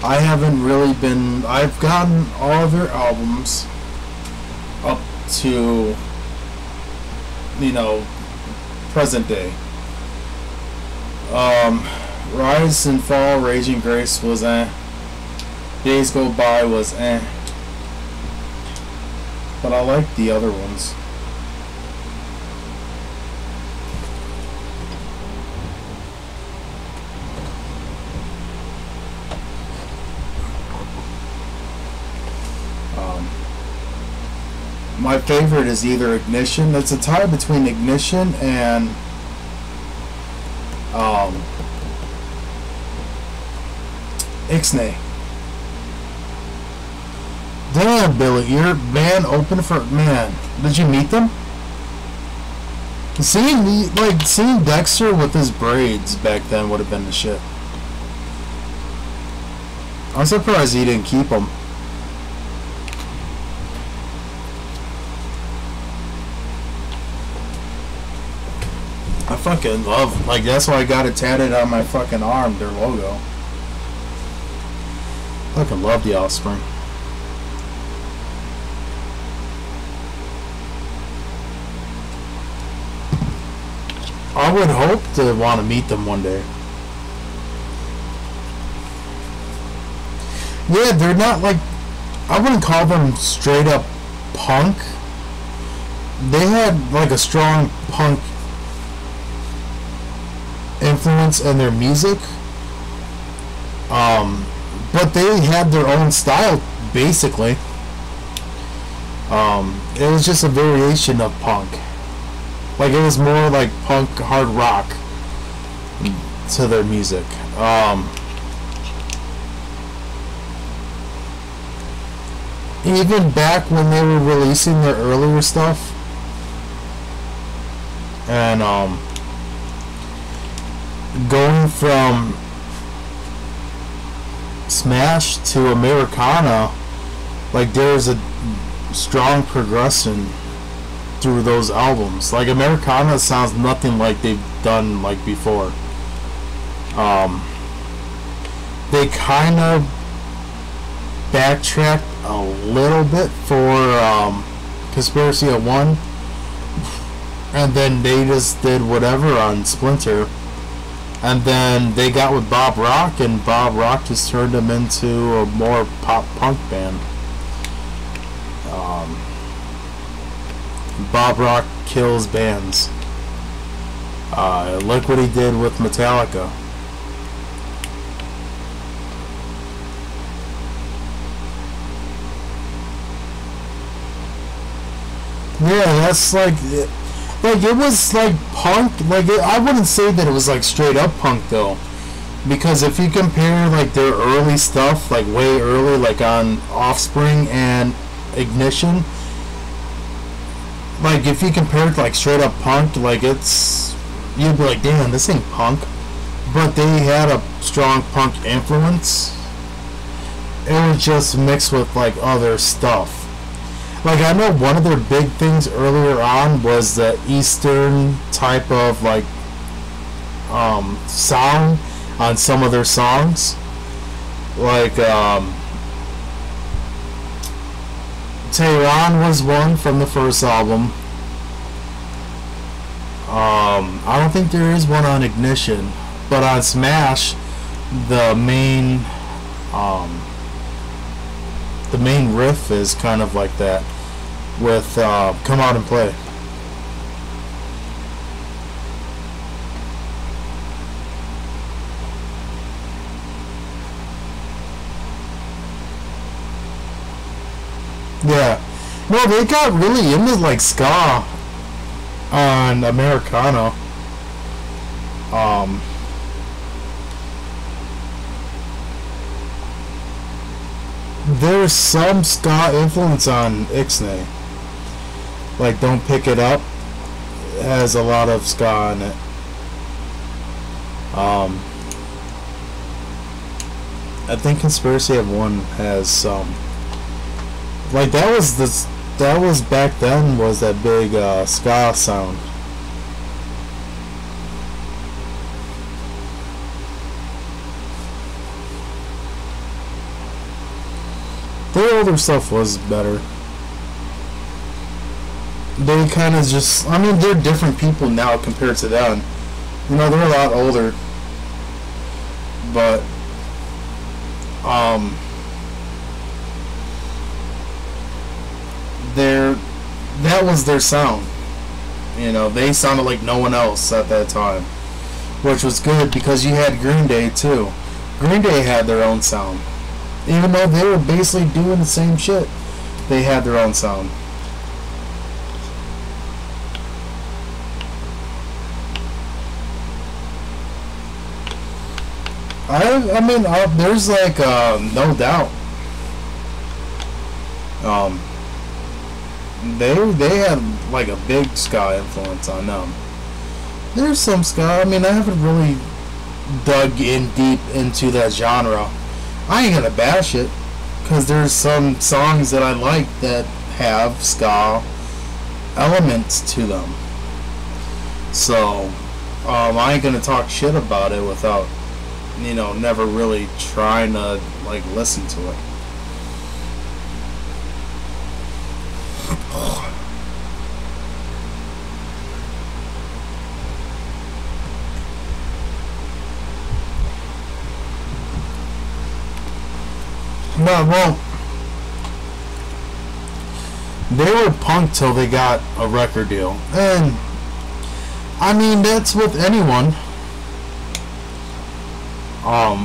I haven't really been. I've gotten all of their albums up to, you know, present day. Rise and Fall, Raging Grace was Days Go By was but I like the other ones. My favorite is either Ignition. It's a tie between Ignition and Ixnay. Damn, Billy, your band open for man. Did you meet them? Seeing Dexter with his braids back then would have been the shit. I'm surprised he didn't keep them. I fucking love, like, that's why I got it tatted on my fucking arm, their logo. Fucking love the Offspring. I would hope to want to meet them one day. Yeah, they're not like, I wouldn't call them straight up punk. They had like a strong punk influence in their music, but they had their own style basically. It was just a variation of punk. Like, it was more like punk hard rock to their music. Even back when they were releasing their earlier stuff, and going from Smash to Americana, like, there's a strong progression through those albums. Like, Americana sounds nothing like they've done like before. They kind of backtracked a little bit for Conspiracy at 1, and then they just did whatever on Splinter, and then they got with Bob Rock, and Bob Rock just turned them into a more pop punk band. Bob Rock kills bands. Look what he did with Metallica. Yeah, that's like it was like punk. Like, I wouldn't say that it was like straight up punk though, because if you compare like their early stuff, like way early, like on Offspring and Ignition, like if you compare it to like straight up punk, like it's, you'd be like, damn, this ain't punk. But they had a strong punk influence. It was just mixed with like other stuff. Like, I know one of their big things earlier on was the Eastern type of like sound on some of their songs. Like Tehran was one from the first album. I don't think there is one on Ignition, but on Smash, the main riff is kind of like that with Come Out and Play. Yeah. No, they got really into like ska on Americana. There's some ska influence on Ixnay. Like, Don't Pick It Up has a lot of ska in it. I think Conspiracy of 1 has some. Like, that was back then, was that big ska sound. Their older stuff was better. They kind of just, I mean, they're different people now compared to then. You know, they're a lot older. but that was their sound. You know, they sounded like no one else at that time, which was good because you had Green Day too. Green Day had their own sound, even though they were basically doing the same shit. They had their own sound. I mean, there's like no doubt. They had like a big ska influence on them. There's some ska. I mean, I haven't really dug in deep into that genre. I ain't gonna bash it, because there's some songs that I like that have ska elements to them. So I ain't gonna talk shit about it without, you know, never really trying to like listen to it. No, well, they were punk till they got a record deal, and I mean that's with anyone.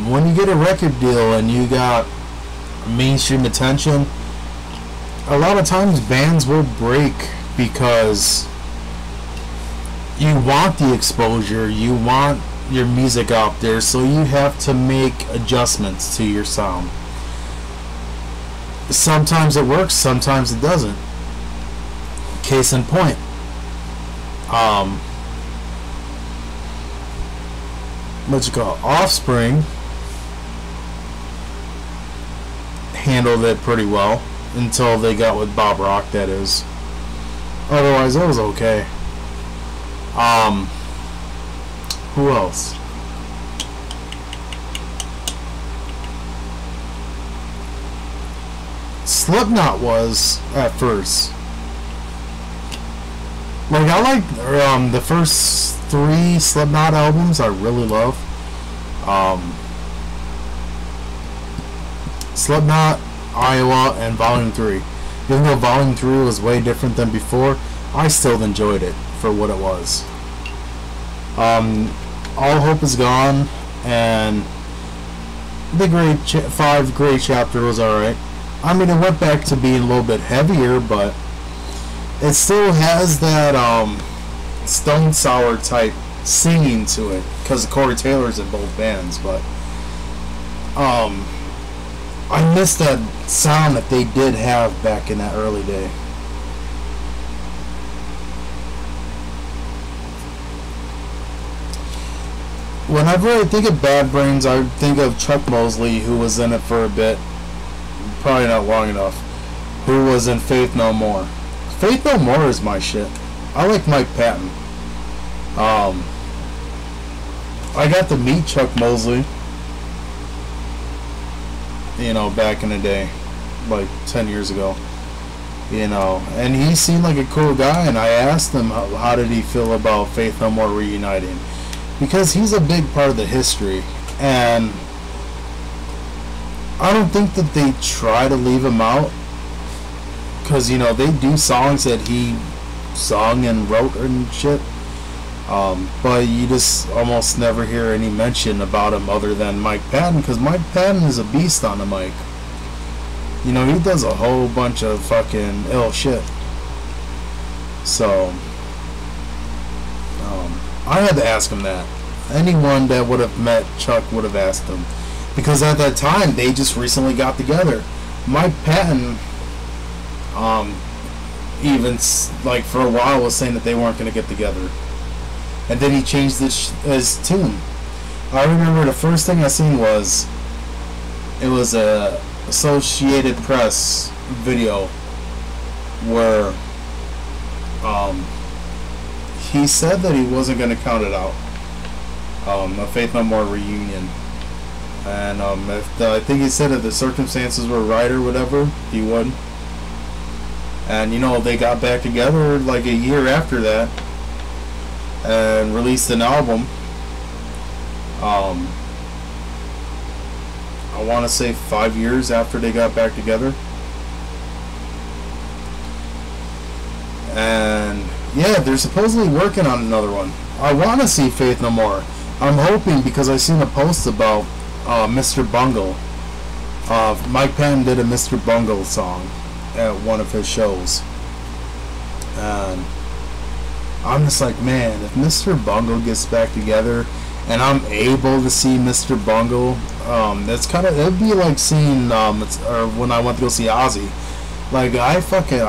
When you get a record deal and you got mainstream attention, a lot of times bands will break because you want the exposure, you want your music out there, so you have to make adjustments to your sound. Sometimes it works, sometimes it doesn't. Case in point, what you call Offspring handled it pretty well until they got with Bob Rock, that is. Otherwise it was okay. Who else? Slipknot was at first. Like, I like the first 3 Slipknot albums. I really love. Slipknot, Iowa, and Volume 3. Even though Volume 3 was way different than before, I still enjoyed it for what it was. All Hope Is Gone and the Great 5 Great Chapter was alright. I mean, it went back to being a little bit heavier, but it still has that Stone Sour type singing to it, because Corey Taylor's in both bands. But I miss that sound that they did have back in that early day. Whenever I think of Bad Brains, I think of Chuck Mosley, who was in it for a bit, probably not long enough, who was in Faith No More. Faith No More is my shit. I like Mike Patton. I got to meet Chuck Mosley, you know, back in the day, like 10 years ago, you know, and he seemed like a cool guy, and I asked him how did he feel about Faith No More reuniting, because he's a big part of the history, and I don't think that they try to leave him out, because, you know, they do songs that he sung and wrote and shit, but you just almost never hear any mention about him other than Mike Patton, because Mike Patton is a beast on the mic. You know, he does a whole bunch of fucking ill shit. So I had to ask him that. Anyone that would have met Chuck would have asked him, because at that time they just recently got together. Mike Patton even like for a while was saying that they weren't going to get together, and then he changed his tune. I remember the first thing I seen was a Associated Press video where he said that he wasn't going to count it out, a Faith No More reunion, and I think he said if the circumstances were right or whatever, he would. And, you know, they got back together like a year after that and released an album. I want to say 5 years after they got back together. And yeah, they're supposedly working on another one. I want to see Faith No More. I'm hoping, because I seen a post about Mr. Bungle. Mike Patton did a Mr. Bungle song at one of his shows. And I'm just like, man, if Mr. Bungle gets back together and I'm able to see Mr. Bungle, that's kind of, it'd be like seeing, or when I went to go see Ozzy. Like, I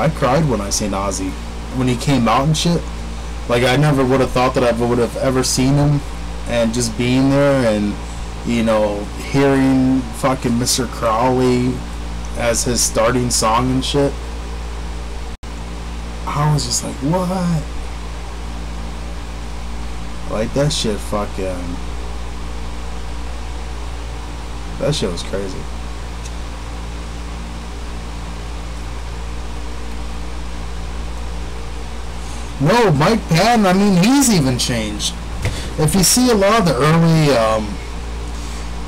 cried when I seen Ozzy. When he came out and shit. Like, I never would have thought that I would have ever seen him, and just being there and, you know, hearing fucking Mr. Crowley as his starting song and shit. I was just like, what? Like, that shit fucking... That shit was crazy. No, Mike Patton, I mean, he's even changed. If you see a lot of the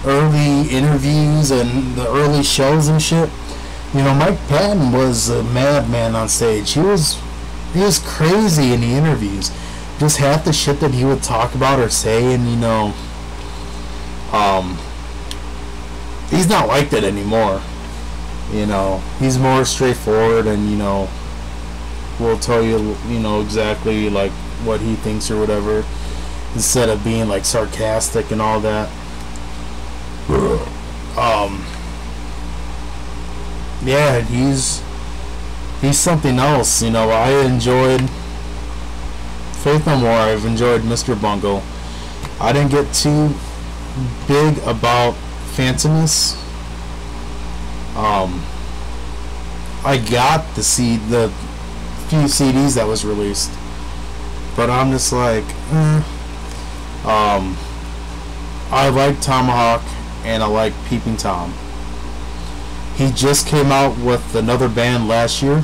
early interviews and the early shows and shit, you know, Mike Patton was a madman on stage. He was crazy in the interviews. Just half the shit that he would talk about or say, and, you know, he's not like that anymore. You know, he's more straightforward, and, you know, will tell you, you know, exactly like what he thinks or whatever, instead of being like sarcastic and all that. Yeah, he's something else. You know, I enjoyed Faith No More. I've enjoyed Mr. Bungle. I didn't get too big about Phantomus. I got to see the few CDs that was released, but I'm just like, I like Tomahawk and I like Peeping Tom. He just came out with another band last year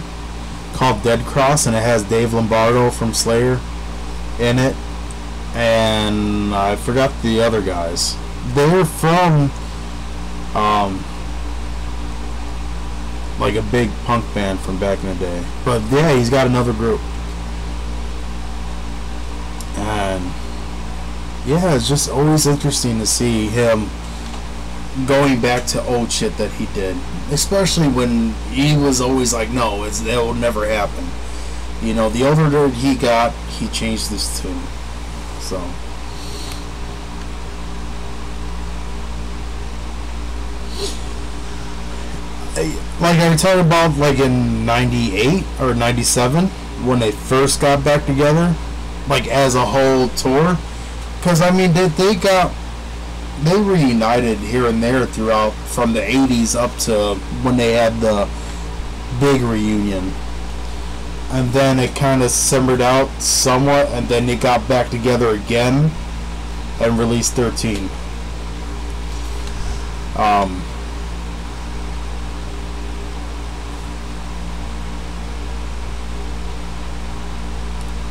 called Dead Cross, and it has Dave Lombardo from Slayer in it, and I forgot the other guys. They're from like a big punk band from back in the day. But yeah, he's got another group. And yeah, it's just always interesting to see him going back to old shit that he did. Especially when he was always like, no, that will never happen. You know, the older he got, he changed his tune. So... like I talked about, like in 98 or 97 when they first got back together, like as a whole tour, because I mean they reunited here and there throughout, from the 80s up to when they had the big reunion, and then it kind of simmered out somewhat, and then they got back together again and released 13.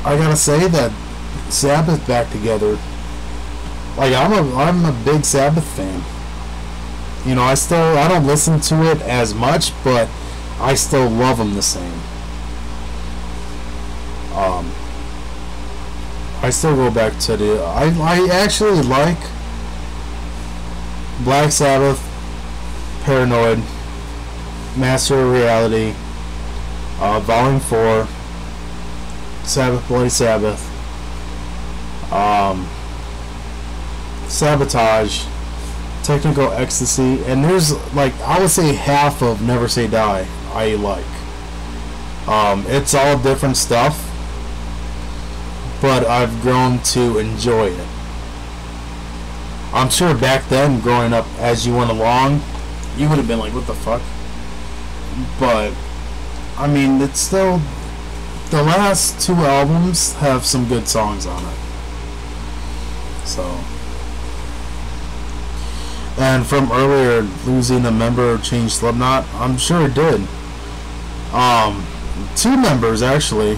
I gotta say that Sabbath back together, like I'm a big Sabbath fan. You know, I don't listen to it as much, but I still love them the same. I still go back to I actually like Black Sabbath, Paranoid, Master of Reality, Volume 4, Sabbath Bloody Sabbath, Sabotage, Technical Ecstasy, and there's like, I would say half of Never Say Die I like. It's all different stuff, but I've grown to enjoy it. I'm sure back then, growing up, as you went along, you would have been like, what the fuck? But I mean, it's still, the last two albums have some good songs on it. So, and from earlier, losing a member changed Slipknot, I'm sure it did. Two members actually.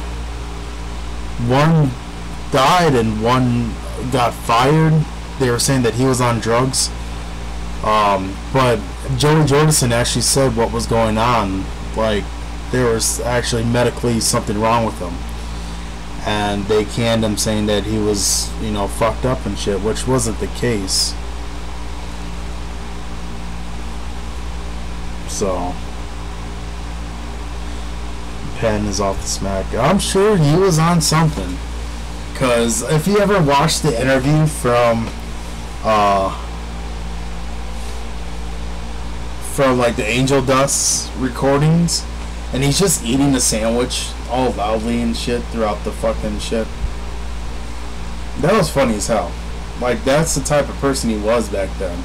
One died and one got fired. They were saying that he was on drugs. But Joey Jordison actually said what was going on. Like, there was actually medically something wrong with him. And they canned him, saying that he was, you know, fucked up and shit, which wasn't the case. So, Penn is off the smack. I'm sure he was on something. Because if you ever watched the interview from like the Angel Dust recordings, and he's just eating a sandwich all loudly and shit throughout the fucking shit. That was funny as hell. Like, that's the type of person he was back then.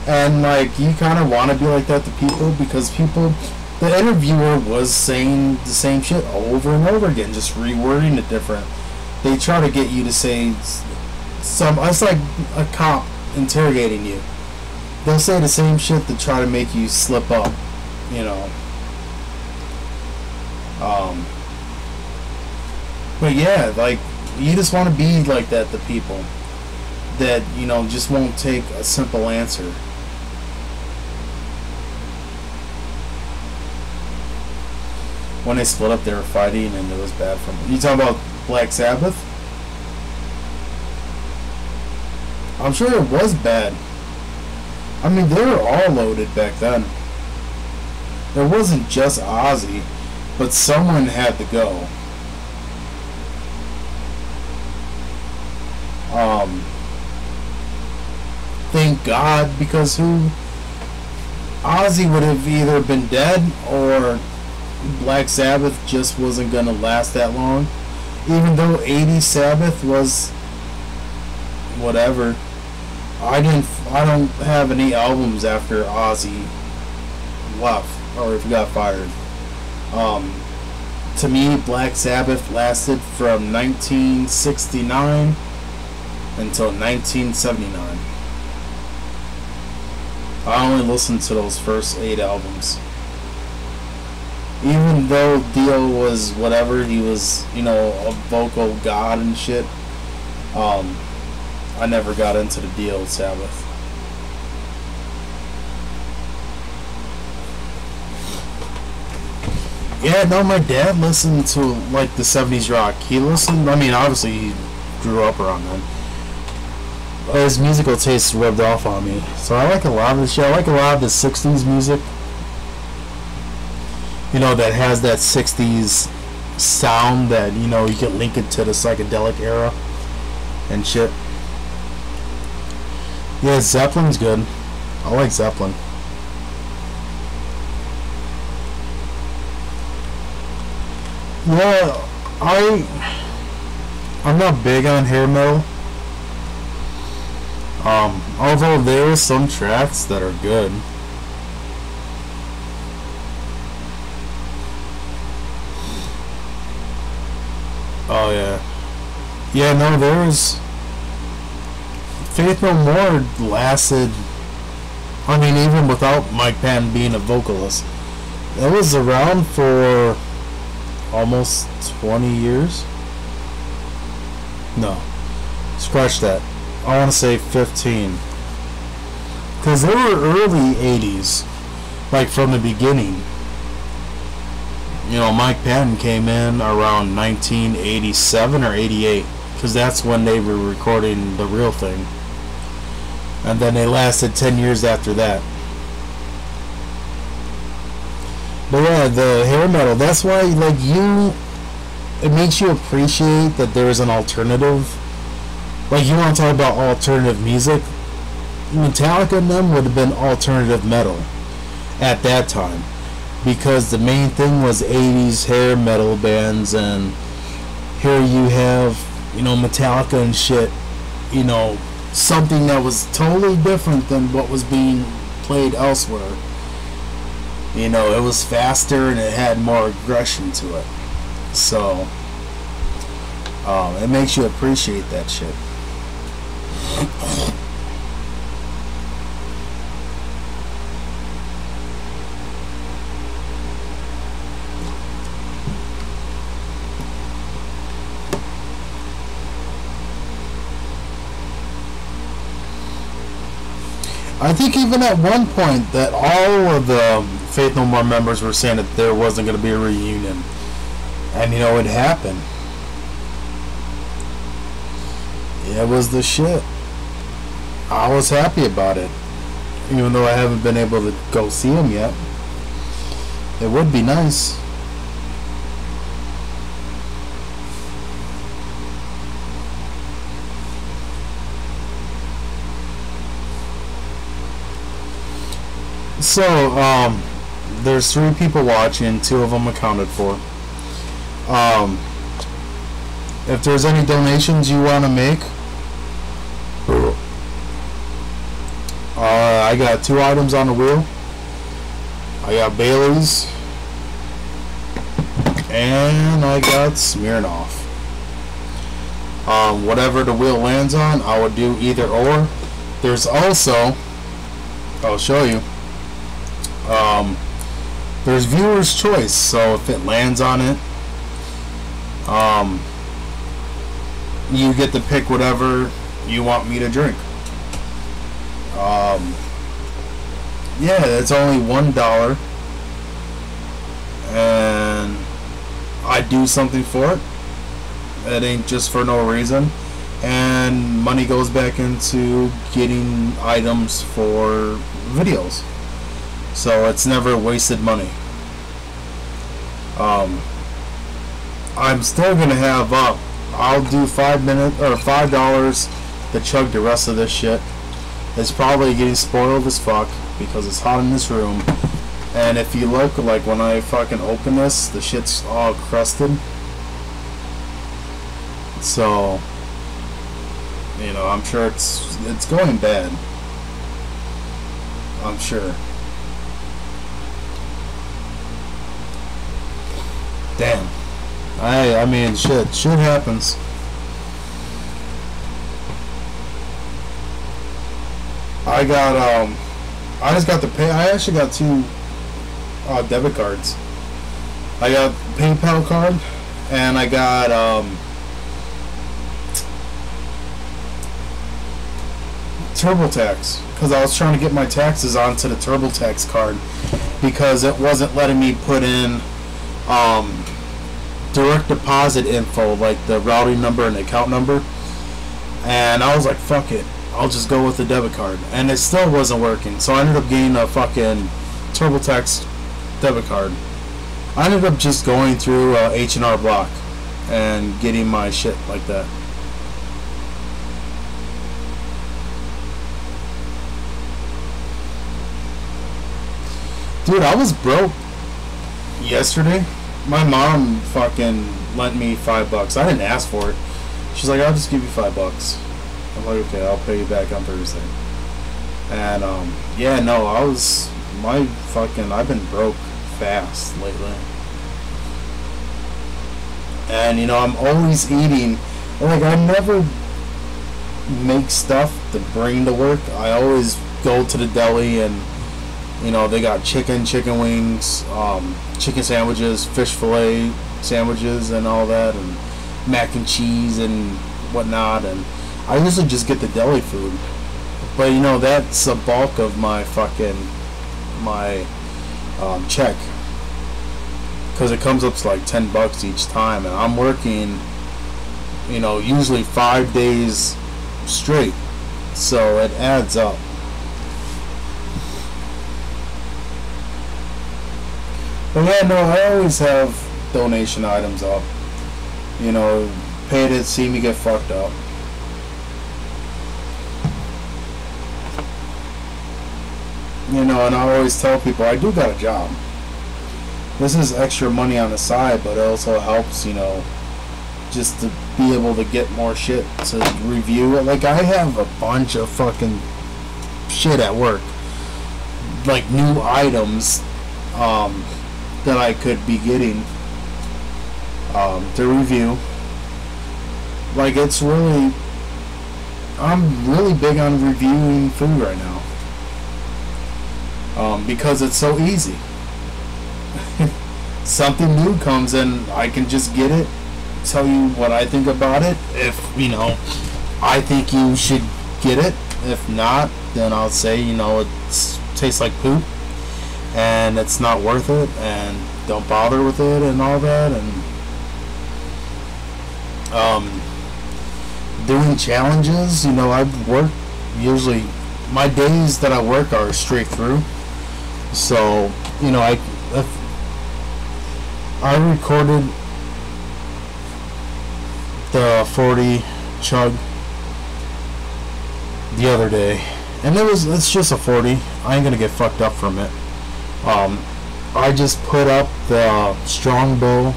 And like, you kind of want to be like that to people, because people, the interviewer was saying the same shit over and over again, just rewording it different. They try to get you to say some. It's like a cop interrogating you. They'll say the same shit to try to make you slip up, you know. But yeah, like, you just want to be like that to people that, you know, just won't take a simple answer. When they split up, they were fighting, and it was bad for them. You talking about Black Sabbath? I'm sure it was bad. I mean, they were all loaded back then. It wasn't just Ozzy, but someone had to go. Thank God, because Ozzy would have either been dead, or Black Sabbath just wasn't gonna last that long. Even though 80 Sabbath was whatever. I don't have any albums after Ozzy left, or if he got fired. To me, Black Sabbath lasted from 1969 until 1979. I only listened to those first 8 albums. Even though Dio was whatever, he was, you know, a vocal god and shit, I never got into the Dio Sabbath. Yeah, no, my dad listened to, like, the 70s rock. He listened, I mean, obviously he grew up around then. His musical taste rubbed off on me. So I like a lot of the shit. I like a lot of the 60s music. You know, that has that 60s sound that, you know, you can link it to the psychedelic era and shit. Yeah, Zeppelin's good. I like Zeppelin. Yeah, I'm not big on hair metal. Although there are some tracks that are good. Oh yeah. Yeah, no, there's Faith No More lasted, I mean, even without Mike Patton being a vocalist, it was around for almost 20 years. No, scratch that. I want to say 15. Because they were early 80s, like from the beginning. You know, Mike Patton came in around 1987 or 88, because that's when they were recording The Real Thing. And then they lasted 10 years after that. But yeah, the hair metal, that's why, like, it makes you appreciate that there is an alternative. Like, you want to talk about alternative music? Metallica and them would have been alternative metal at that time, because the main thing was 80s hair metal bands, and here you have, you know, Metallica and shit, you know, something that was totally different than what was being played elsewhere. You know, it was faster and it had more aggression to it. So, it makes you appreciate that shit. I think even at one point that all of the Faith No More members were saying that there wasn't going to be a reunion. And you know, it happened. It was the shit. I was happy about it. Even though I haven't been able to go see him yet. It would be nice. So, there's 3 people watching, 2 of them accounted for. If there's any donations you want to make, I got 2 items on the wheel. I got Bailey's, and I got Smirnoff. Whatever the wheel lands on, I would do either or. There's also, I'll show you. There's viewer's choice, so if it lands on it, you get to pick whatever you want me to drink. Yeah, it's only $1, and I do something for it. It ain't just for no reason, and money goes back into getting items for videos. So it's never wasted money. I'm still gonna have up. I'll do $5 to chug the rest of this shit. It's probably getting spoiled as fuck because it's hot in this room. And if you look, like when I fucking open this, the shit's all crusted. So, you know, I'm sure it's going bad. I'm sure. Damn. I mean, shit happens. I just got the pay. I actually got 2 debit cards. I got PayPal card, and I got TurboTax, because I was trying to get my taxes onto the TurboTax card because it wasn't letting me put in direct deposit info, like the routing number and account number, and I was like, fuck it, I'll just go with the debit card, and it still wasn't working. So I ended up getting a fucking TurboTax debit card. I ended up just going through H&R Block and getting my shit like that. Dude, I was broke yesterday. My mom fucking lent me $5. I didn't ask for it. She's like, I'll just give you $5. I'm like, okay, I'll pay you back on Thursday. And yeah, no, I've been broke fast lately. And you know, I'm always eating. Like, I never make stuff to bring to work. I always go to the deli, and you know, they got chicken wings, chicken sandwiches, fish fillet sandwiches, and all that, and mac and cheese and whatnot. And I usually just get the deli food, but you know, that's a bulk of my check, because it comes up to like $10 each time, and I'm working, you know, usually 5 days straight, so it adds up. But yeah, no, I always have donation items up. You know, pay to see me get fucked up. You know, and I always tell people I do got a job. This is extra money on the side, but it also helps, you know, just to be able to get more shit to review. Like, I have a bunch of fucking shit at work, like new items that I could be getting to review. Like, it's really, I'm really big on reviewing food right now, because it's so easy. Something new comes and I can just get it, tell you what I think about it. If, you know, I think you should get it, If not, then I'll say, you know, it tastes like poop and it's not worth it, and don't bother with it and all that. And doing challenges, you know, I work usually, my days that I work are straight through. So, you know, I recorded the 40 chug the other day, and it's just a 40. I ain't gonna get fucked up from it. I just put up the Strongbow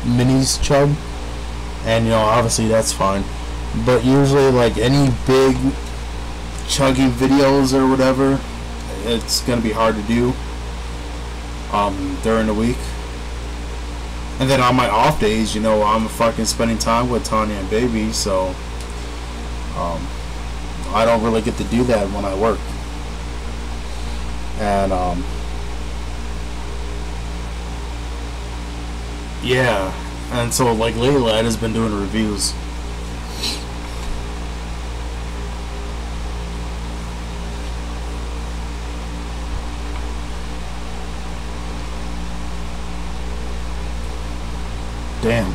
minis chug, and you know, obviously that's fine, but usually like any big chugging videos or whatever, it's gonna be hard to do during the week. And then on my off days, you know, I'm fucking spending time with Tanya and baby, so I don't really get to do that when I work. And yeah, and so like lately I just been doing reviews. Damn.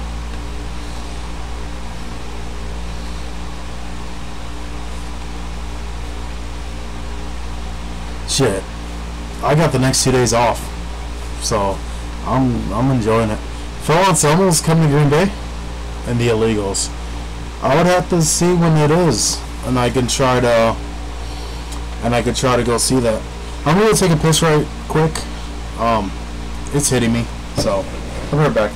Shit. I got the next 2 days off, so I'm enjoying it. Phil Anselmo's coming to Green Bay, and the Illegals. I would have to see when it is, and I can try to go see that. I'm gonna take a piss right quick. It's hitting me, so I'll be right back.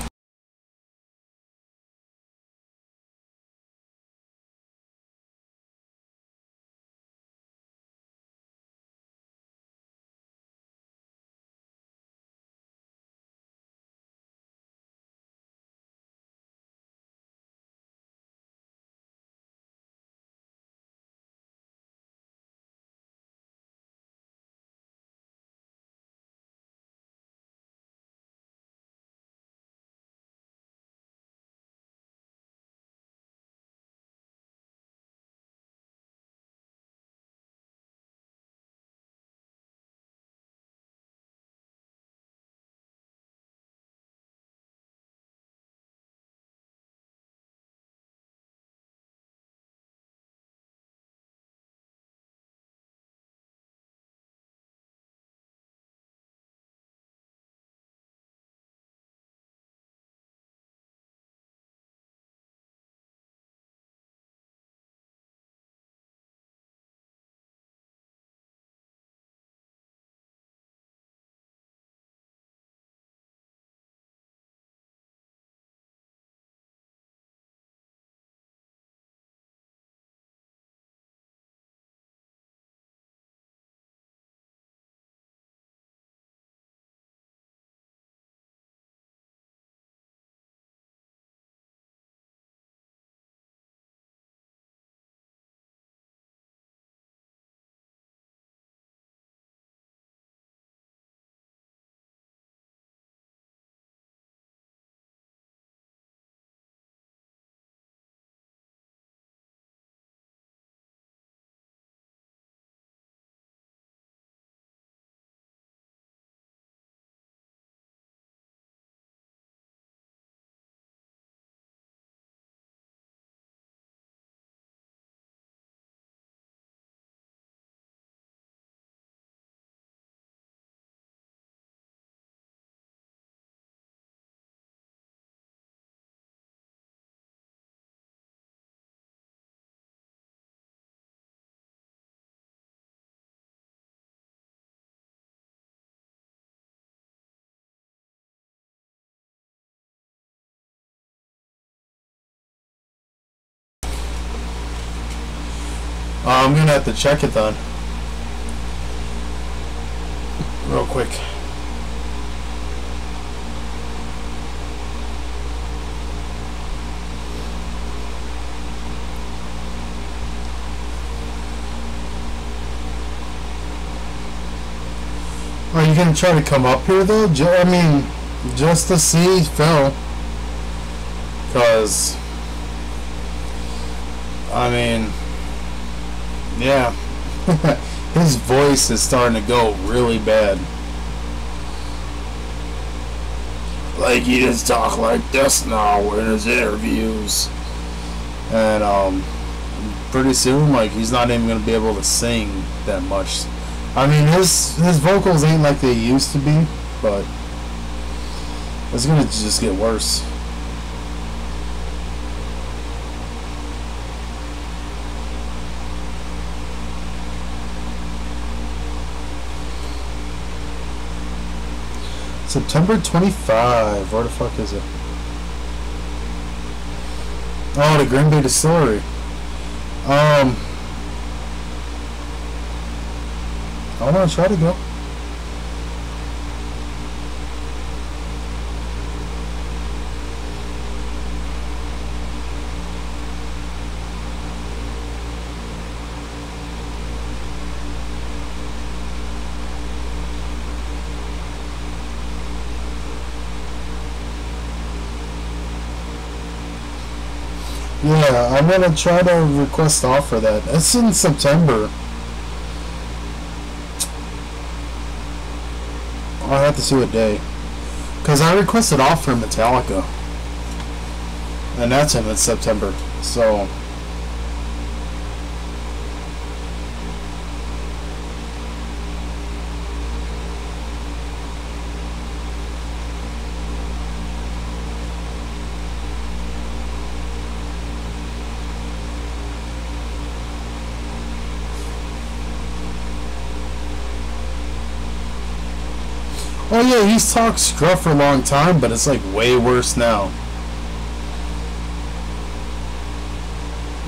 I'm gonna have to check it then, real quick. Are you gonna try to come up here though? I mean, just to see Phil, cause I mean, yeah, his voice is starting to go really bad. Like, he just talk like this now in his interviews. And, pretty soon, like, he's not even going to be able to sing that much. I mean, his vocals ain't like they used to be, but it's going to just get worse. September 25. Where the fuck is it? Oh, the Green Bay Distillery. I want to try to go. Yeah, I'm gonna try to request off for that. It's in September. I'll have to see what day. Because I requested off for Metallica. And that's in September. So... Oh yeah, he's talked scruff for a long time, but it's like way worse now.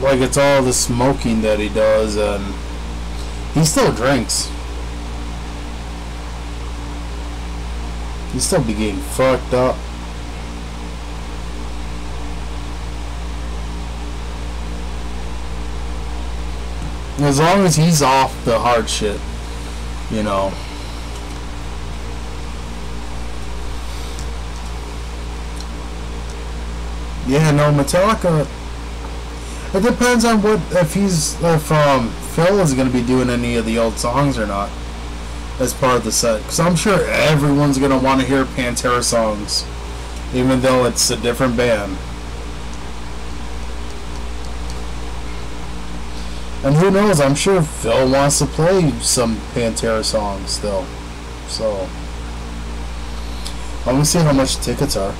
Like, it's all the smoking that he does, and he still drinks. He still be getting fucked up. As long as he's off the hard shit, you know. Yeah, no, Metallica. It depends on if Phil is gonna be doing any of the old songs or not as part of the set. Because I'm sure everyone's gonna want to hear Pantera songs, even though it's a different band. And who knows? I'm sure Phil wants to play some Pantera songs still. So I'm gonna see how much tickets are.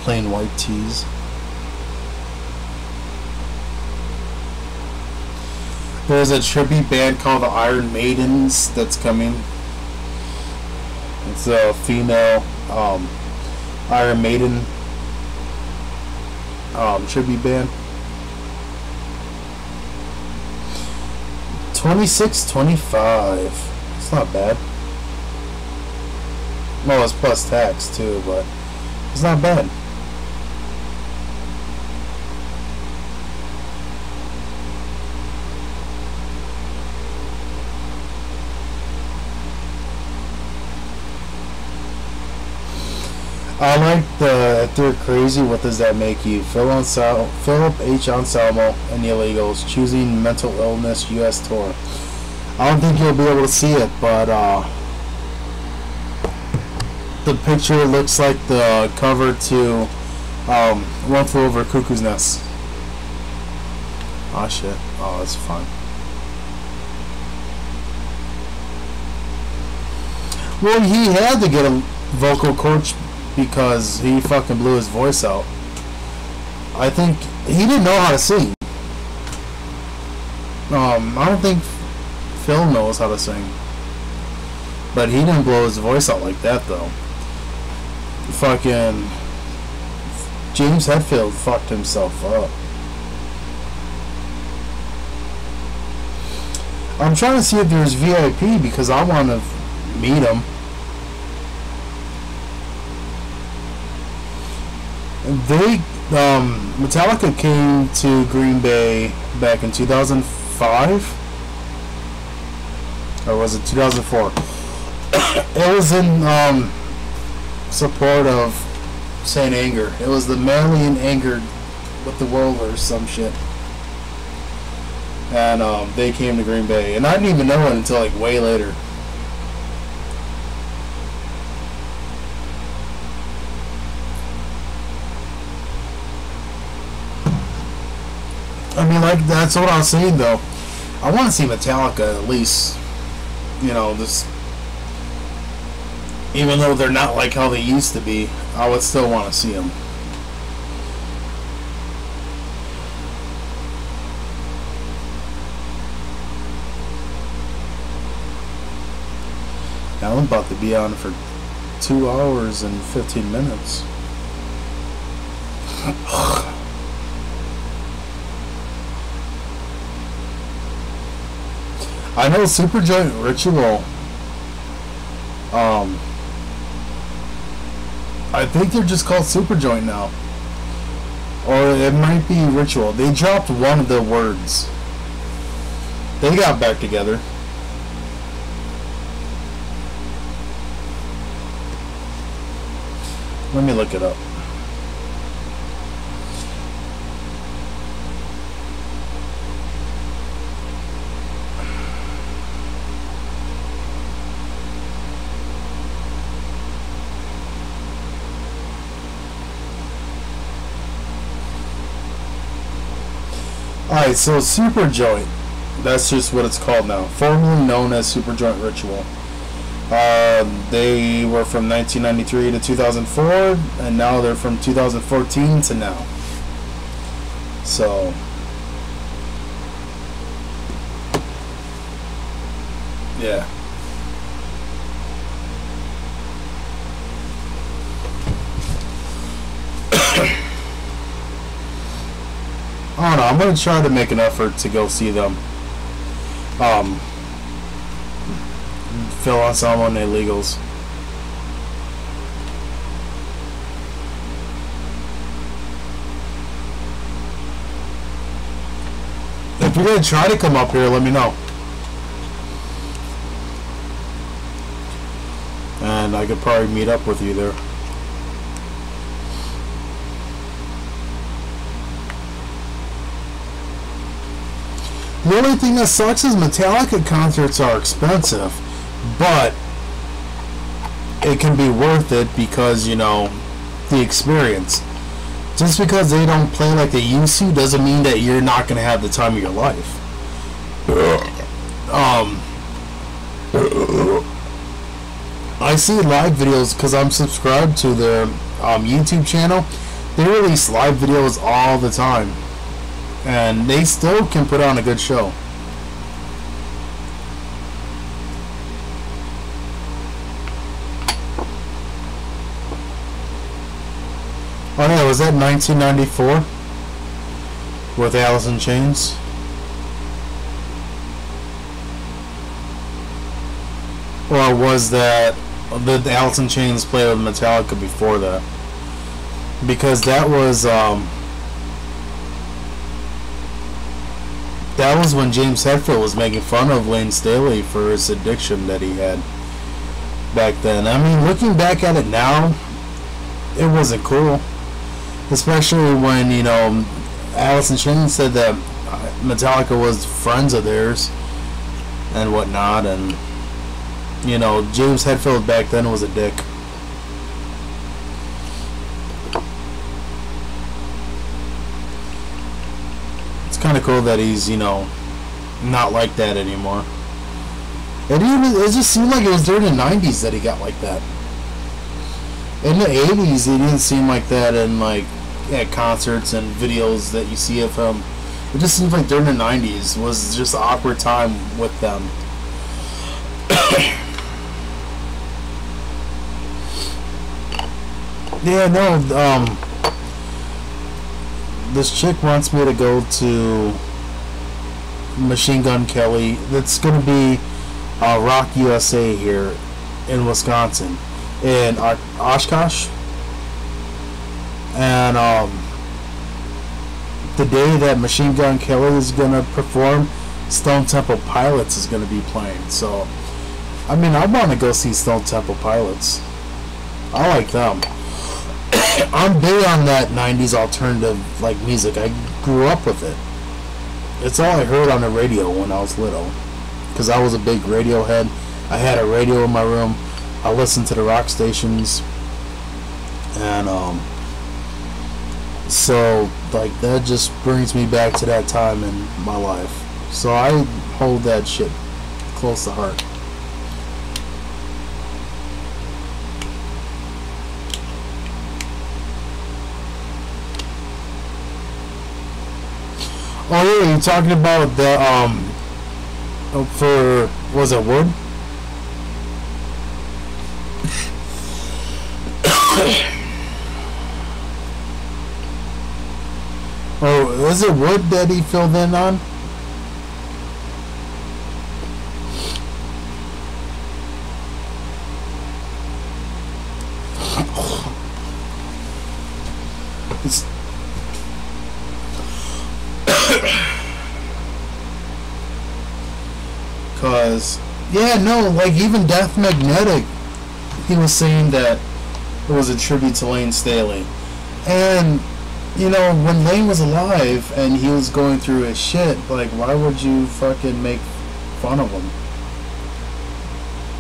Plain white tees. There's a tribute band called the Iron Maidens that's coming. It's a female Iron Maiden tribute band. 26.25. It's not bad. Well, it's plus tax too, but it's not bad. I like the If They're Crazy, What Does That Make You? Philip H. Anselmo and the Illegals choosing mental illness U.S. tour. I don't think you'll be able to see it, but the picture looks like the cover to One Flew Over Cuckoo's Nest. Oh shit. Oh, that's fun. Well, he had to get a vocal coach because he fucking blew his voice out. I think he didn't know how to sing. I don't think Phil knows how to sing. But he didn't blow his voice out like that though. Fucking James Hetfield fucked himself up. I'm trying to see if there's VIP because I want to meet him. They Metallica came to Green Bay back in 2005, or was it 2004? It was in support of Saint Anger. It was the Manly and Anger with the world or some shit. And they came to Green Bay, and I didn't even know it until like way later. I mean, like, that's what I was saying though. I want to see Metallica at least. You know, this. Even though they're not like how they used to be, I would still want to see them. Now I'm about to be on for 2 hours and 15 minutes. I know Superjoint Ritual. I think they're just called Superjoint now. Or it might be Ritual. They dropped one of the words. They got back together. Let me look it up. Alright, so Superjoint, that's just what it's called now, formerly known as Superjoint Ritual. They were from 1993 to 2004, and now they're from 2014 to now. So, yeah. I don't know, I'm going to try to make an effort to go see them. Fill out some on illegals. If you're going to try to come up here, let me know. And I could probably meet up with you there. The only thing that sucks is Metallica concerts are expensive, but it can be worth it because, you know, the experience. Just because they don't play like they used to doesn't mean that you're not going to have the time of your life. I see live videos because I'm subscribed to their YouTube channel. They release live videos all the time. And they still can put on a good show. Oh yeah, was that 1994? With Alice in Chains? Or was that the Alice in Chains played with Metallica before that? Because that was when James Hetfield was making fun of Lane Staley for his addiction that he had back then. I mean, looking back at it now, it wasn't cool. Especially when, you know, Alice in Chains said that Metallica was friends of theirs and whatnot, and, you know, James Hetfield back then was a dick. It's kind of cool that he's, you know, not like that anymore. It just seemed like it was during the 90s that he got like that. In the 80s, he didn't seem like that in, like, at concerts and videos that you see of him. It just seems like during the 90s was just an awkward time with them. Yeah, no, this chick wants me to go to Machine Gun Kelly. That's going to be Rock USA here in Wisconsin, in Oshkosh. And the day that Machine Gun Kelly is going to perform, Stone Temple Pilots is going to be playing. So, I mean, I want to go see Stone Temple Pilots. I like them. I'm big on that 90s alternative like music. I grew up with it. It's all I heard on the radio when I was little. Because I was a big radio head. I had a radio in my room. I listened to the rock stations. And, so, like, that just brings me back to that time in my life. So I hold that shit close to heart. Oh yeah, you're talking about the for was it wood? Oh, was it wood that he filled in on? It's cause yeah, no, like even Death Magnetic, he was saying that it was a tribute to Lane Staley. And you know, when Lane was alive and he was going through his shit, like, why would you fucking make fun of him?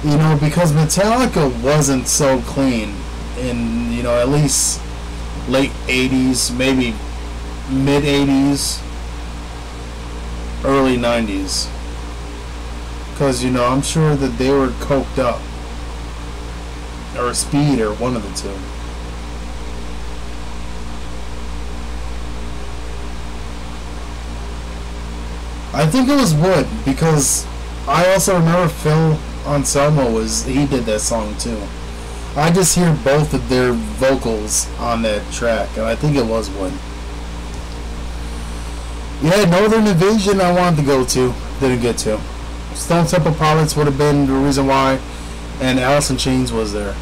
You know, because Metallica wasn't so clean in, you know, at least late 80s, maybe mid 80s, early 90s. Because, you know, I'm sure that they were coked up. Or speed, or one of the two. I think it was wood, because I also remember Phil Anselmo he did that song too. I just hear both of their vocals on that track, and I think it was wood. Yeah, Northern Invasion I wanted to go to, didn't get to. Stone Temple Pilots would have been the reason why, and Alice in Chains was there.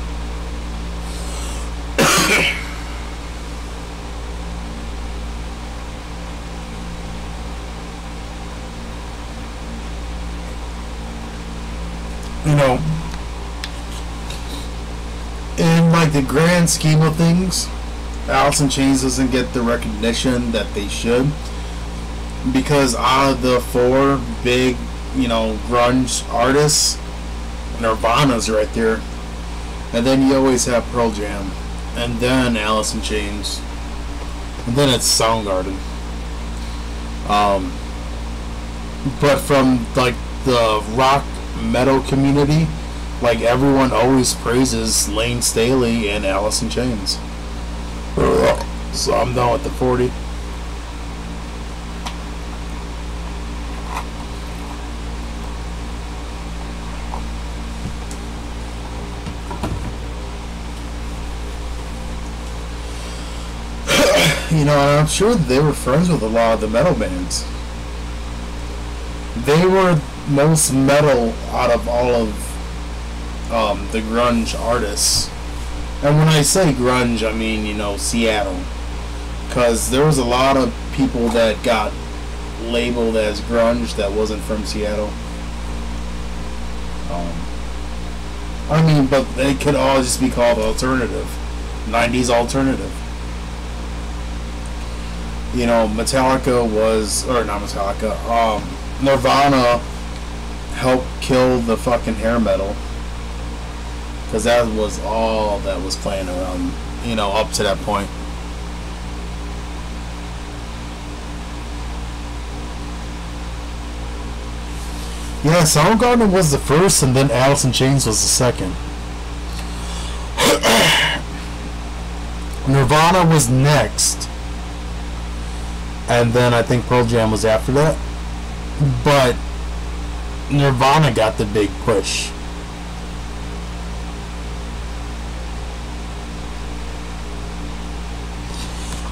You know, in like the grand scheme of things, Alice in Chains doesn't get the recognition that they should, because out of the four big, you know, grunge artists, Nirvana's right there, and then you always have Pearl Jam, and then Alice in Chains, and then it's Soundgarden. But from like the rock metal community, like everyone always praises Lane Staley and Alice in Chains. So I'm done with the 40. You know, I'm sure they were friends with a lot of the metal bands. They were most metal out of all of the grunge artists. And when I say grunge, I mean, you know, Seattle. Because there was a lot of people that got labeled as grunge that wasn't from Seattle. I mean, but they could all just be called alternative. 90s alternative. You know, Metallica was, or not Metallica, Nirvana helped kill the fucking hair metal. Because that was all that was playing around, you know, up to that point. Yeah, Soundgarden was the first, and then Alice in Chains was the second. Nirvana was next. And then I think Pearl Jam was after that. But Nirvana got the big push.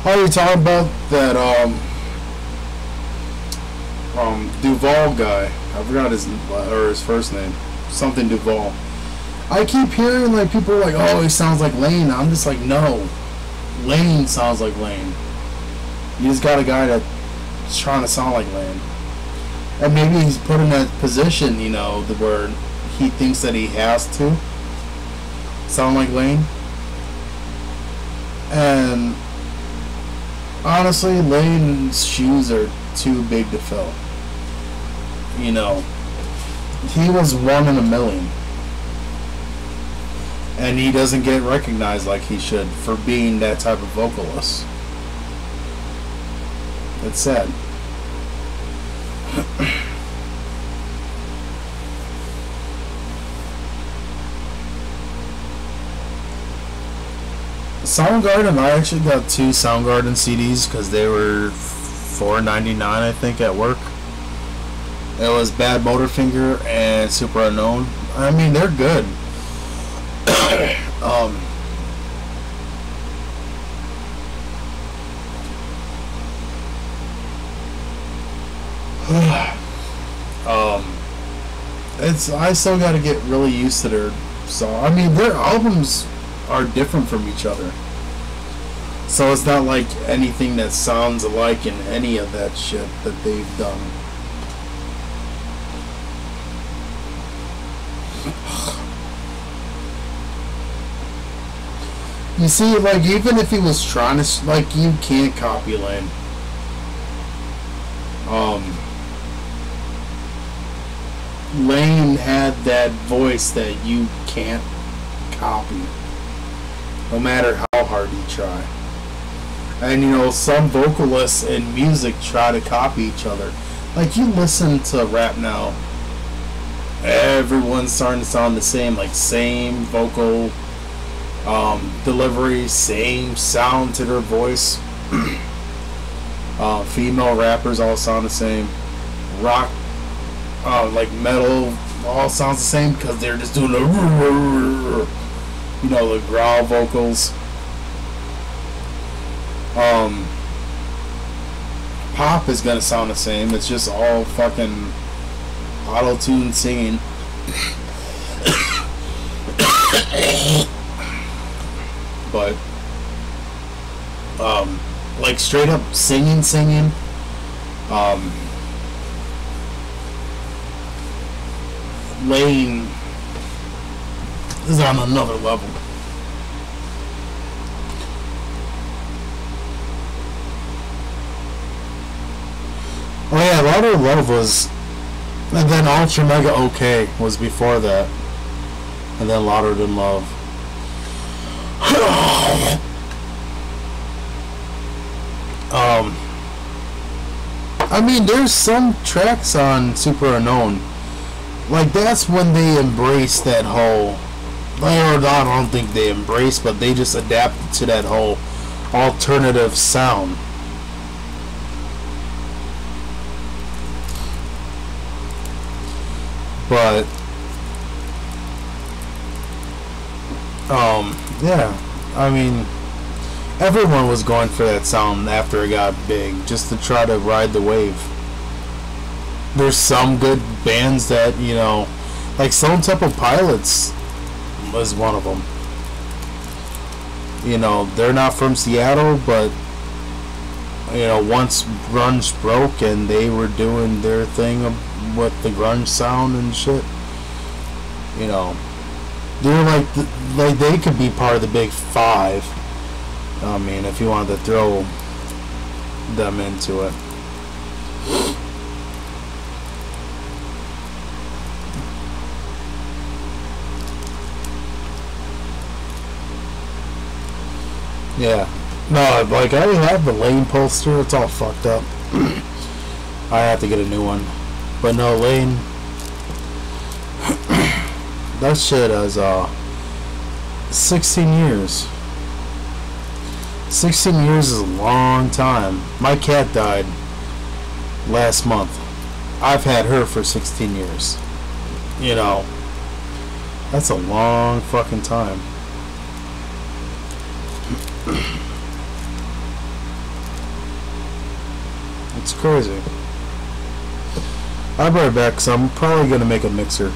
Oh, you're talking about that Duval guy. I forgot his first name. Something Duval. I keep hearing like people are like, oh, he sounds like Lane. I'm just like, no. Lane sounds like Lane. You just got a guy that's trying to sound like Lane. And maybe he's put in that position, you know, where he thinks that he has to sound like Lane. And honestly, Lane's shoes are too big to fill. You know, he was one in a million. And he doesn't get recognized like he should for being that type of vocalist. It's sad. Soundgarden, I actually got 2 Soundgarden CDs because they were $4.99, I think, at work. It was Bad Motorfinger and Super Unknown. I mean, they're good. I still got to get really used to their song. I mean, their albums are different from each other, so it's not like anything that sounds alike in any of that shit that they've done. You see, like, even if he was trying to, like, you can't copy Lane. Lane had that voice that you can't copy, no matter how hard you try. And, you know, some vocalists in music try to copy each other. Like, you listen to rap now, everyone's starting to sound the same, like, same vocal delivery, same sound to their voice. Female rappers all sound the same. Rock, like metal, all sounds the same because they're just doing the, you know, the growl vocals. Pop is gonna sound the same. It's just all fucking auto-tune singing. But like straight up singing Lane is on another level. Oh yeah, Louder Love was, and then Ultra Mega OK was before that, and then Louder Than Love. I mean, there's some tracks on Super Unknown, like that's when they embrace that whole, or I don't think they embrace, but they just adapted to that whole alternative sound. But yeah, I mean, everyone was going for that sound after it got big, just to try to ride the wave. There's some good bands that, you know, like Stone Temple Pilots was one of them. You know, they're not from Seattle, but, you know, once grunge broke and they were doing their thing with the grunge sound and shit, you know, they're like they could be part of the big 5. I mean, if you wanted to throw them into it. Yeah. No, like I have the Lane poster. It's all fucked up. I have to get a new one. But no, Lane. That shit is 16 years. 16 years is a long time. My cat died last month. I've had her for 16 years. You know, that's a long fucking time. It's crazy. I'll be right back because I'm probably going to make a mixer.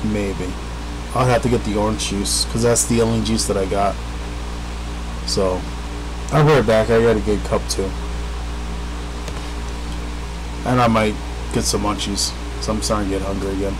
Maybe. I'll have to get the orange juice because that's the only juice that I got. So, I'll be right back. I got to get a cup too. And I might get some munchies because I'm starting to get hungry again.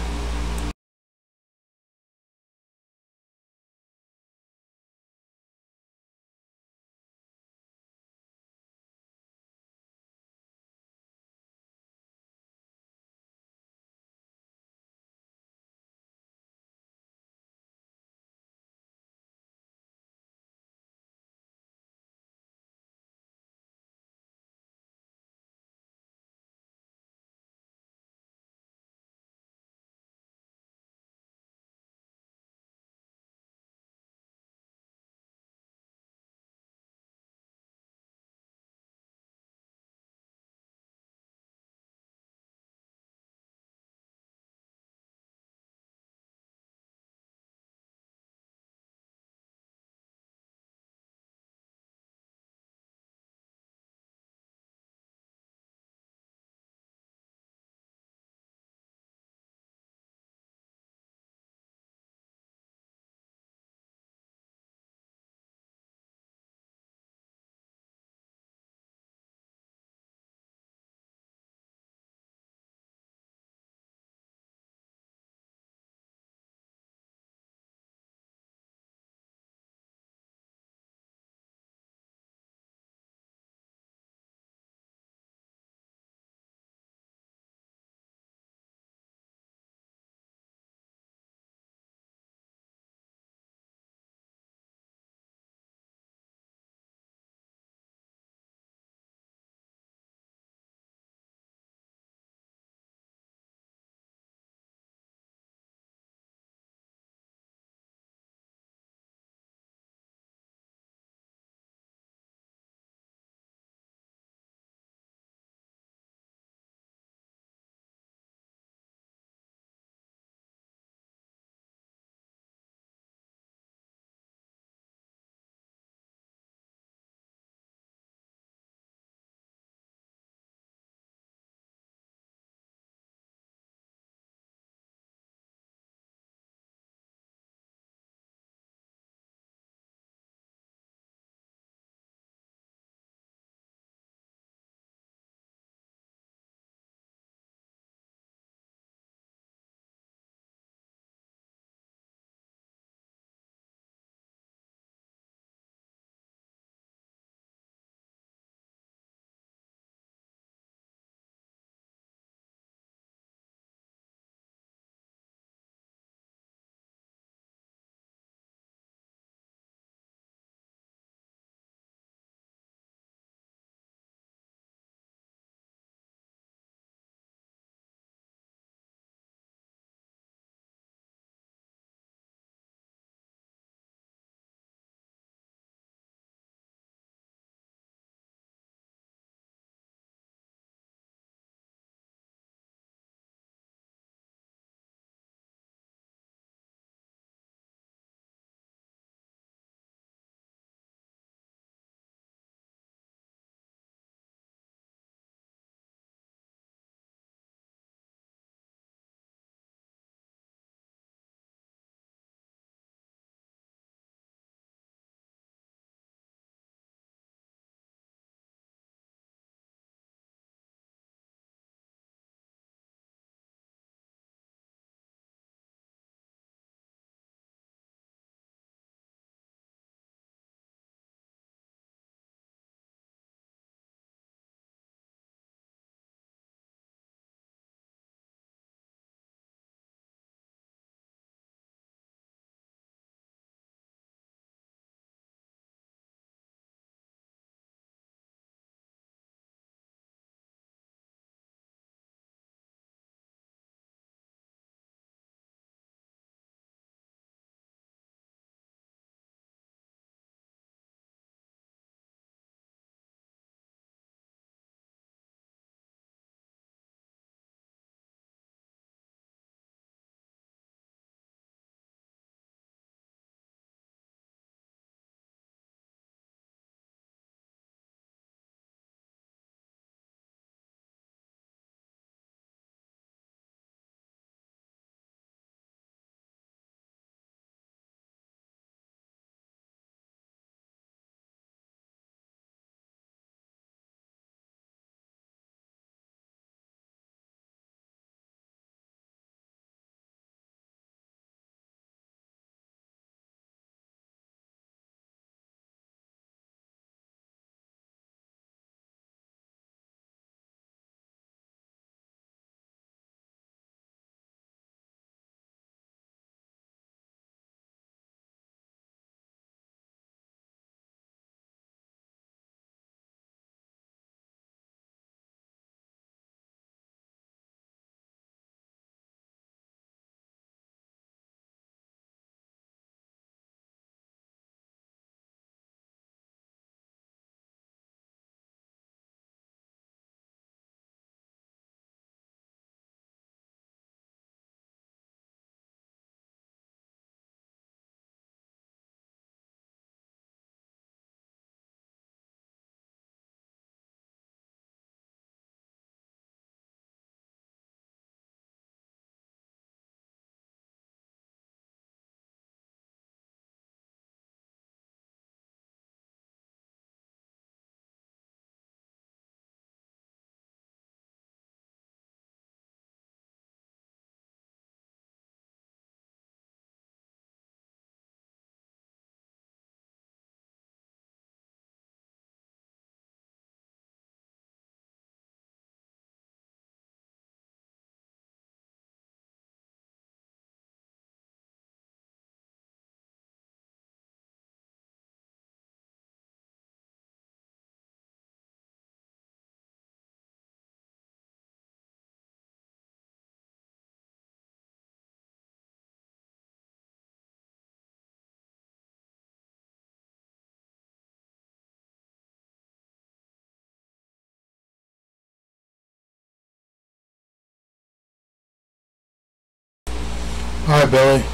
Alright, Billy.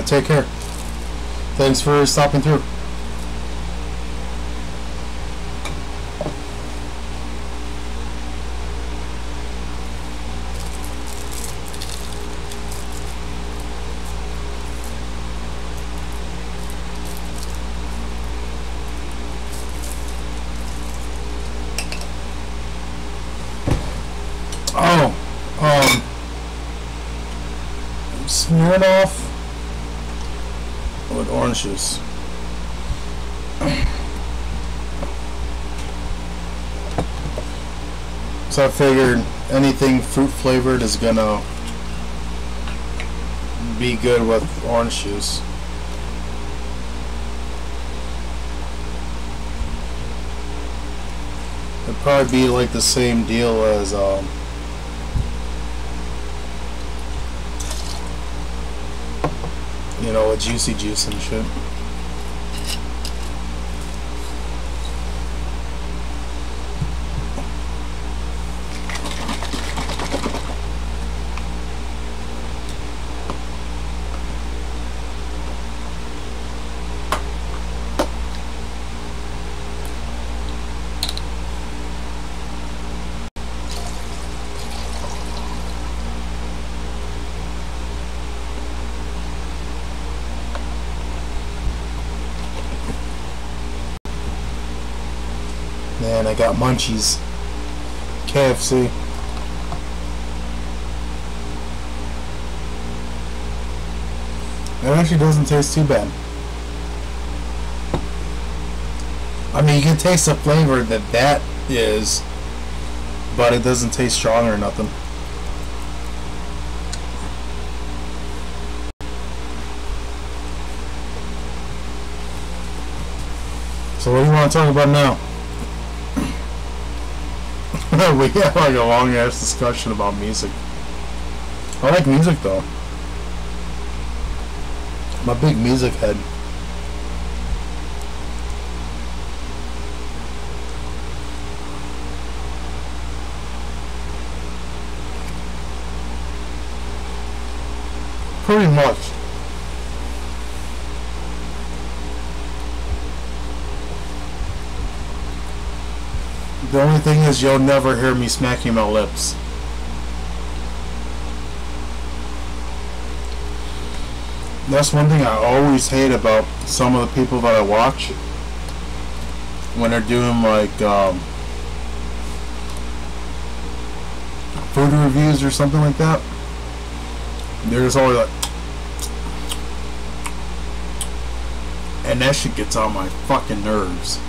Take care. Thanks for stopping through. Oh, Smirnoff with orange juice. So I figured anything fruit flavored is gonna be good with orange juice. It'd probably be like the same deal as you know, with juicy juice and shit. Man, I got munchies. KFC. It actually doesn't taste too bad. I mean, you can taste the flavor that is, but it doesn't taste strong or nothing. So what do you want to talk about now? We had like a long ass discussion about music. I like music though. I'm a big music head. Pretty much. The only thing is you'll never hear me smacking my lips. That's one thing I always hate about some of the people that I watch when they're doing like food reviews or something like that. They're just always like, and that shit gets on my fucking nerves.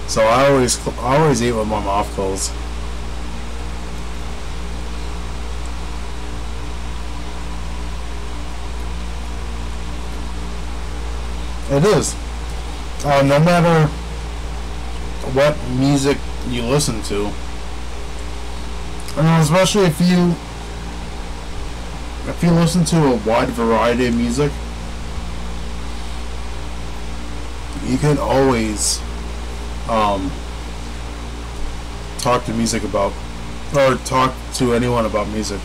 So I always eat with my mouth closed. It is. No matter what music you listen to, and especially if you listen to a wide variety of music, you can always talk to music about, or talk to anyone about music.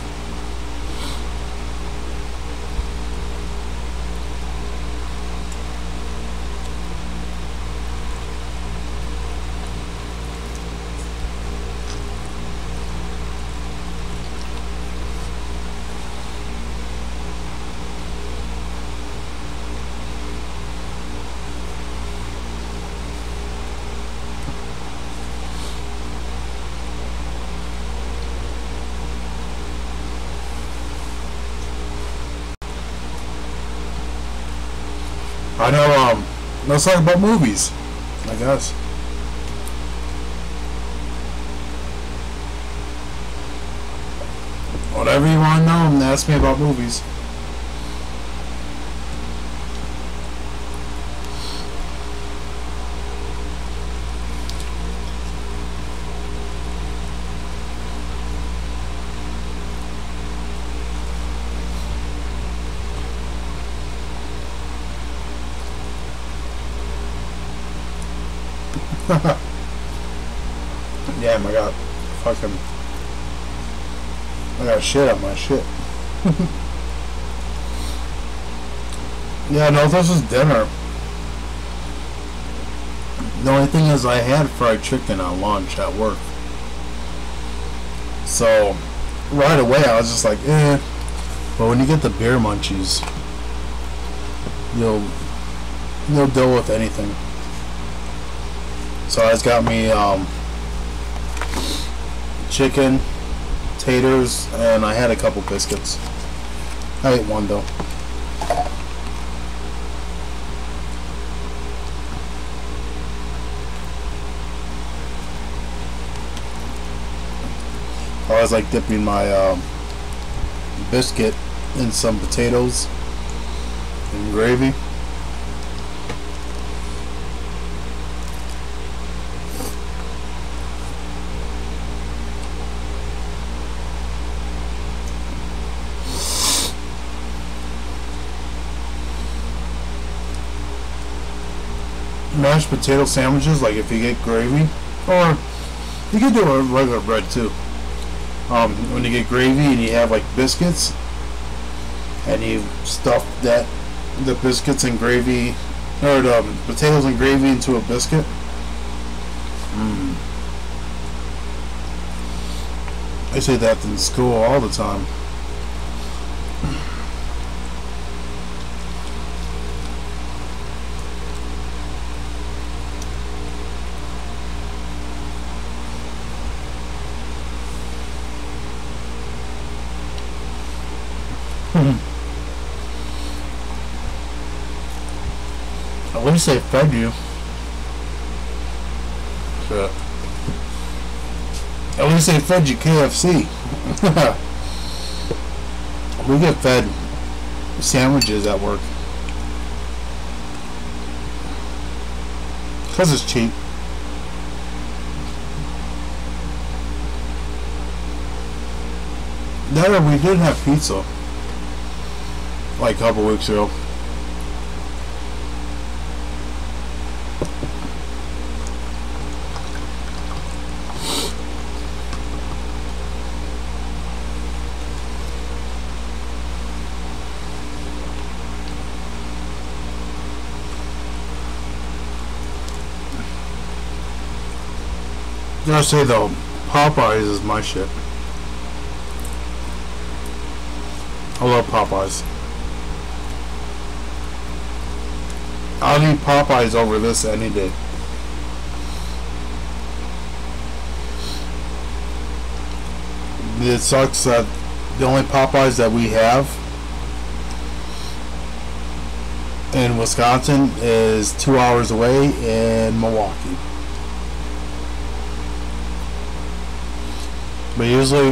I know, let's talk about movies, I guess. Whatever you want to know, ask me about movies. Damn, I got shit on my shit. Yeah, no, this is dinner. The only thing is I had fried chicken at lunch at work. So, right away I was just like, eh. But when you get the beer munchies, you'll deal with anything. So it's got me chicken, taters, and I had a couple biscuits. I ate one though. I was like dipping my biscuit in some potatoes and gravy. Mashed potato sandwiches, like if you get gravy, or you can do a regular bread too. When you get gravy and you have like biscuits, and you stuff the biscuits and gravy, or the potatoes and gravy into a biscuit. I say that in school all the time. At least they fed you. Shit. At least they fed you KFC. We get fed sandwiches at work. Because it's cheap. That, we did have pizza like a couple weeks ago. I gotta say though, Popeyes is my shit. I love Popeyes. I'll eat Popeyes over this any day. It sucks that the only Popeyes that we have in Wisconsin is 2 hours away in Milwaukee. But usually,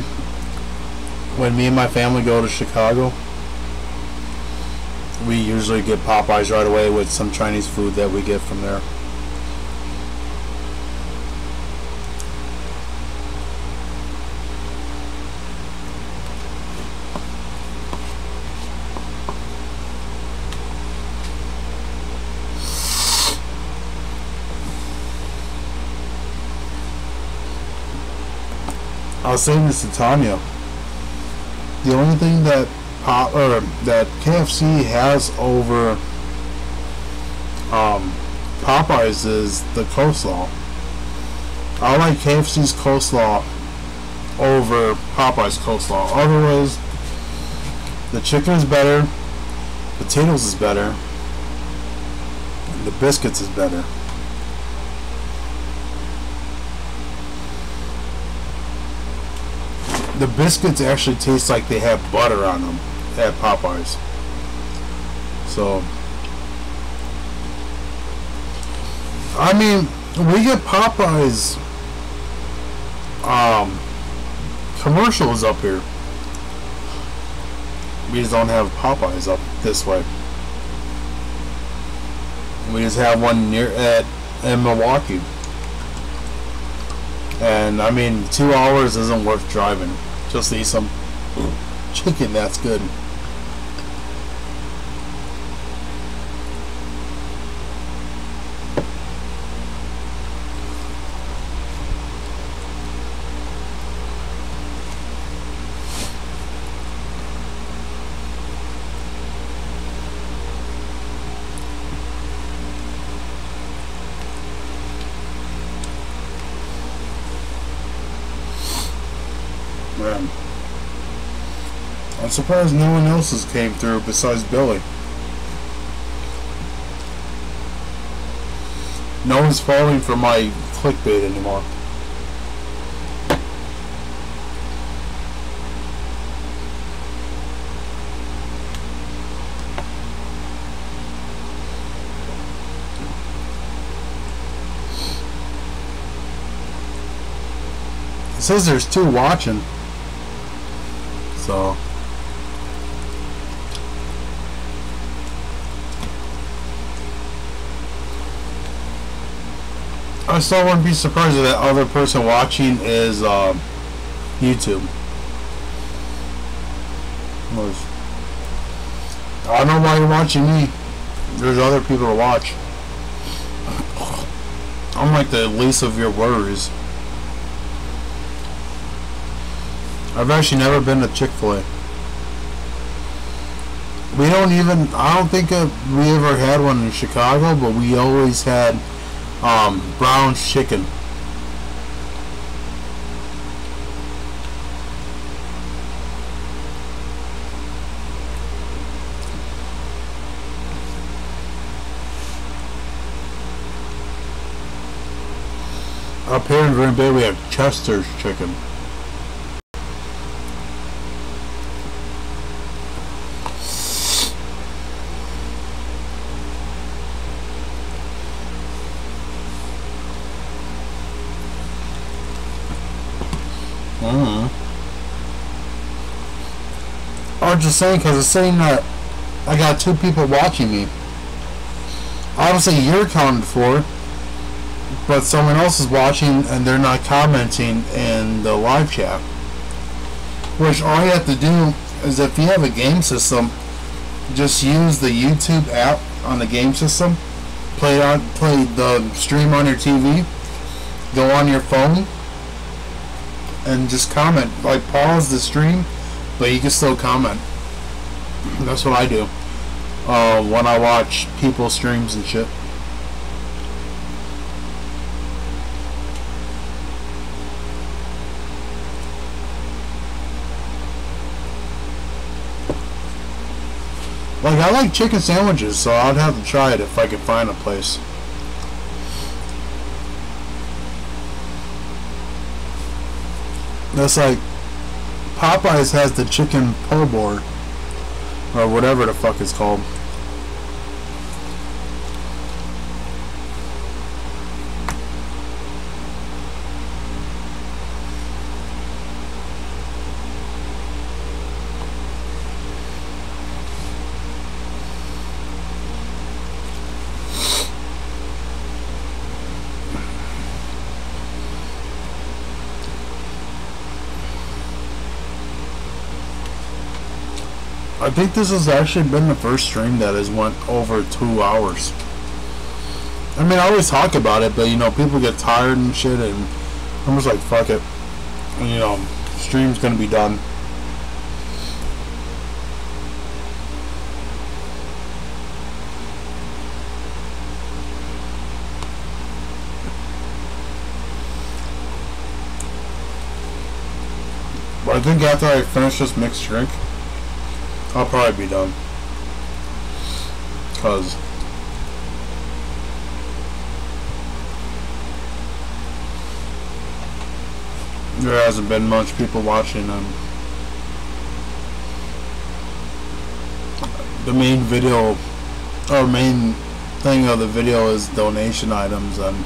when me and my family go to Chicago, we usually get Popeyes right away with some Chinese food that we get from there. I was saying this to Tanya. The only thing that that KFC has over Popeyes is the coleslaw. I like KFC's coleslaw over Popeyes coleslaw. Otherwise, the chicken is better, potatoes is better, and the biscuits is better. The biscuits actually taste like they have butter on them at Popeyes. So, I mean, we get Popeyes commercials up here. We just don't have Popeyes up this way. We just have one in Milwaukee. And I mean, 2 hours isn't worth driving just to eat some chicken that's good. Man. I'm surprised no one else has came through besides Billy. No one's falling for my clickbait anymore. It says there's 2 watching. So I still wouldn't be surprised if that other person watching is YouTube. I don't know why you're watching me. There's other people to watch. I'm like the least of your worries. I've actually never been to Chick-fil-A. We don't even, I don't think we ever had one in Chicago, but we always had brown chicken. Up here in Green Bay we have Chester's chicken. I was just saying, because it's saying that I got 2 people watching me. Obviously you're accounted for, but someone else is watching and they're not commenting in the live chat. Which all you have to do is, if you have a game system, just use the YouTube app on the game system, play the stream on your TV, go on your phone, and just comment. Like, pause the stream, but you can still comment. That's what I do when I watch people's streams and shit. Like, I like chicken sandwiches, so I'd have to try it if I could find a place. That's like Popeyes has the chicken po' boy, or whatever the fuck it's called. I think this has actually been the first stream that has went over 2 hours. I mean, I always talk about it, but you know, people get tired and shit, and I'm just like, fuck it. And, you know, stream's gonna be done. But I think after I finish this mixed drink, I'll probably be done. Cause there hasn't been much people watching them. The main video, or main thing of the video, is donation items, and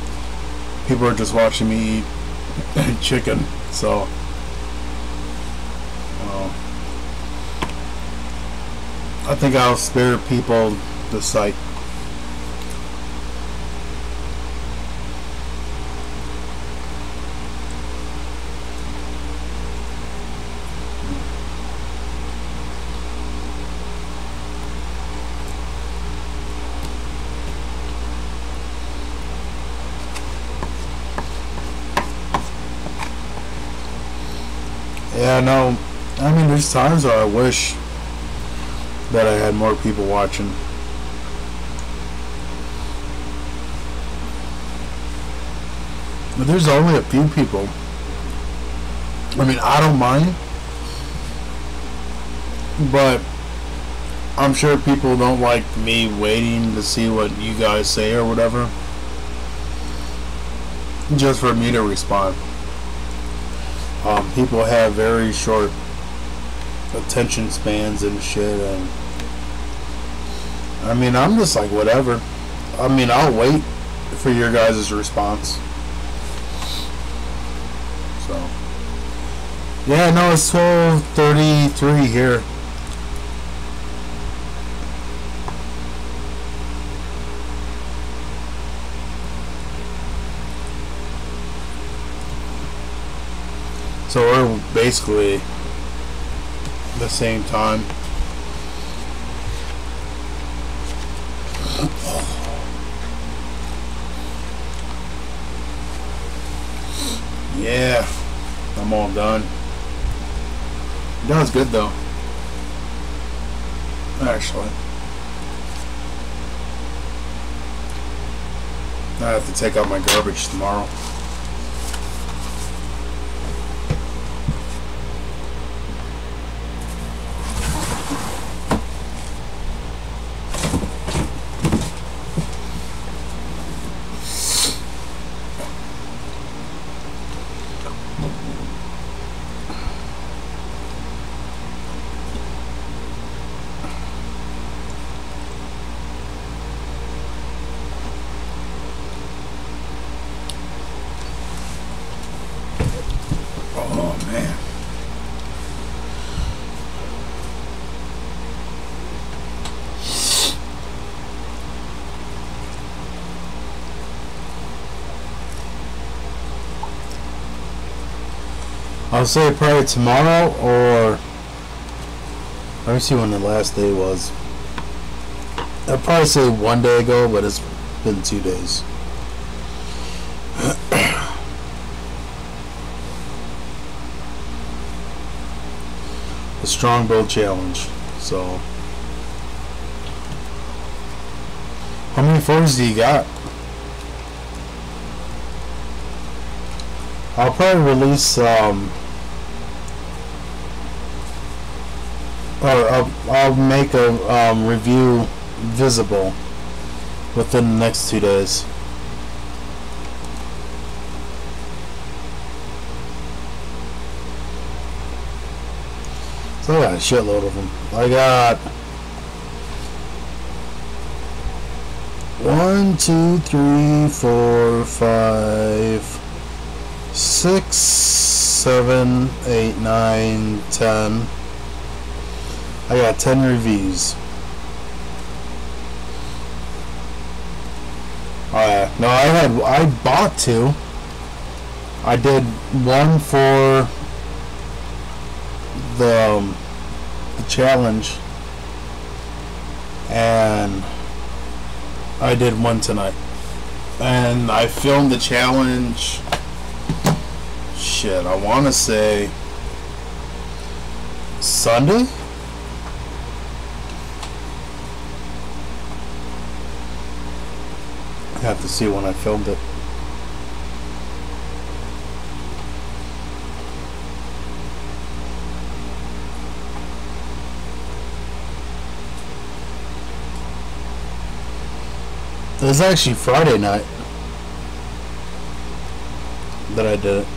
people are just watching me eat chicken. So I think I'll spare people the sight. Yeah, no, I mean, there's times where I wish that I had more people watching. But there's only a few people. I mean, I don't mind But I'm sure people don't like me waiting to see what you guys say or whatever, just for me to respond. People have very short attention spans and shit, and I mean, I'm just like, whatever. I mean, I'll wait for your guys' response. So, yeah, no, it's 12:33 here. So we're basically the same time. Yeah, I'm all done. That was good though. Actually, I have to take out my garbage tomorrow. I'll say probably tomorrow, or let me see when the last day was. I'll probably say one day ago, but it's been 2 days. The Strong Build Challenge. So, how many photos do you got? I'll probably release, I'll make a review visible within the next 2 days. So I got a shitload of them. I got 1, 2, 3, 4, 5, 6, 7, 8, 9, 10. I got 10 reviews. Oh yeah, no, I bought 2. I did one for the challenge, and I did one tonight. And I filmed the challenge. Shit, I want to say Sunday? I have to see when I filmed it. It was actually Friday night that I did it.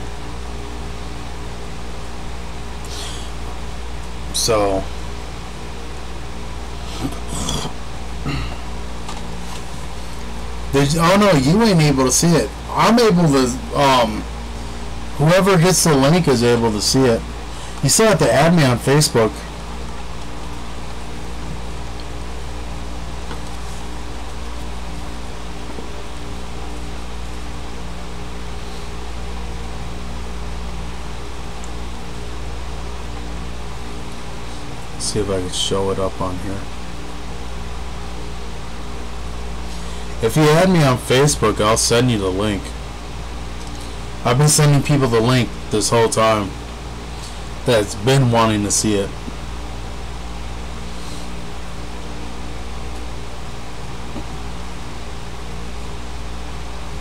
So oh no, you ain't able to see it. I'm able to, whoever gets the link is able to see it. You still have to add me on Facebook. See if I can show it up on here. If you add me on Facebook, I'll send you the link. I've been sending people the link this whole time that's been wanting to see it.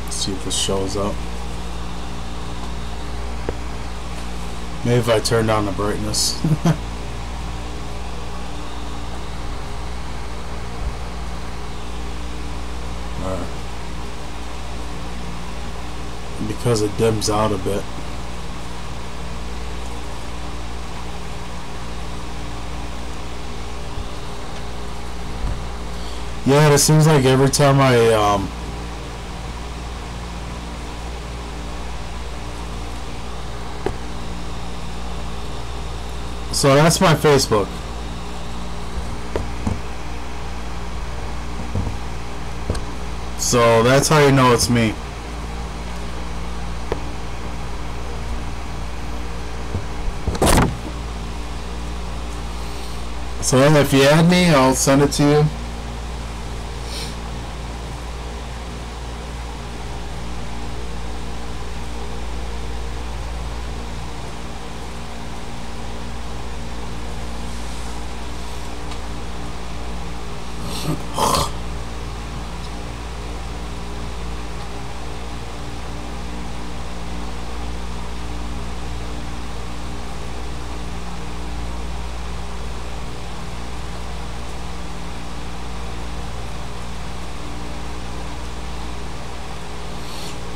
Let's see if this shows up. Maybe if I turn down the brightness. because it dims out a bit. Yeah, it seems like every time I so that's my Facebook. So that's how you know it's me. So if you add me, I'll send it to you.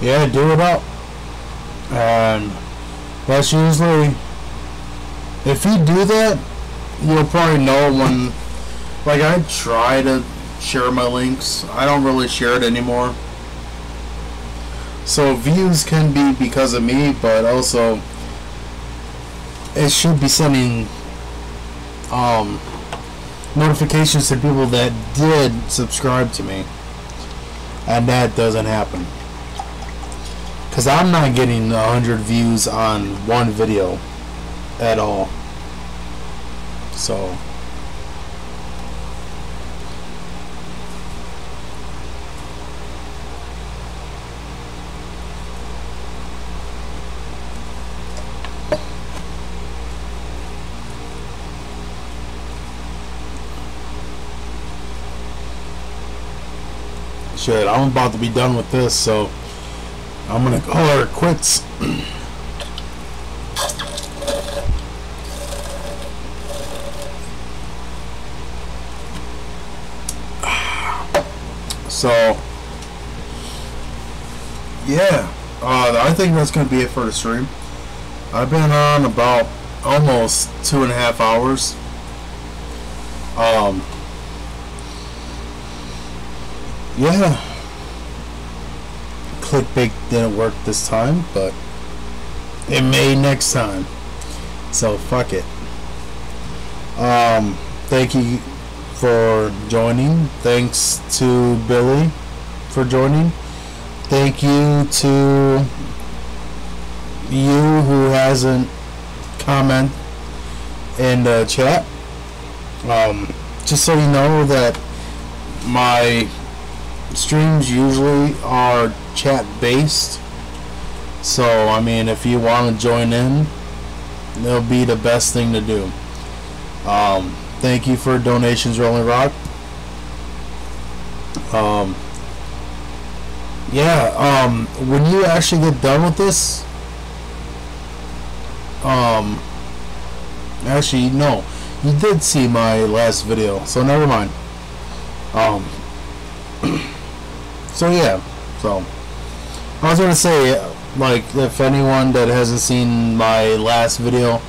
Yeah, do it up. And that's usually, if you do that, you'll probably know when, like, I try to share my links. I don't really share it anymore. So views can be because of me, but also it should be sending notifications to people that did subscribe to me. And that doesn't happen. Because I'm not getting 100 views on one video at all. So shit, I'm about to be done with this, so I'm gonna call her quits. So yeah, I think that's gonna be it for the stream. I've been on about almost 2.5 hours. Yeah, clickbait didn't work this time, but it may next time. So fuck it. Thank you for joining. Thanks to Billy for joining. Thank you to you who hasn't commented in the chat. Just so you know that my streams usually are chat based, so I mean, if you want to join in, it'll be the best thing to do. Thank you for donations, Rolling Rock. Yeah, when you actually get done with this, actually no, you did see my last video, so never mind. So yeah, so I was gonna say, like, if anyone that hasn't seen my last video,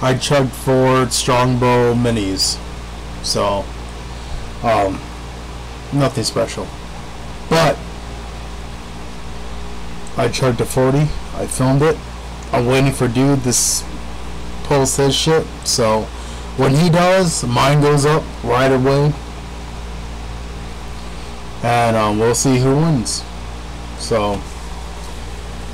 I chugged 4 Strongbow minis, so nothing special, but I chugged a 40. I filmed it. I'm waiting for dude to post his shit, so when he does, mine goes up right away. And we'll see who wins. So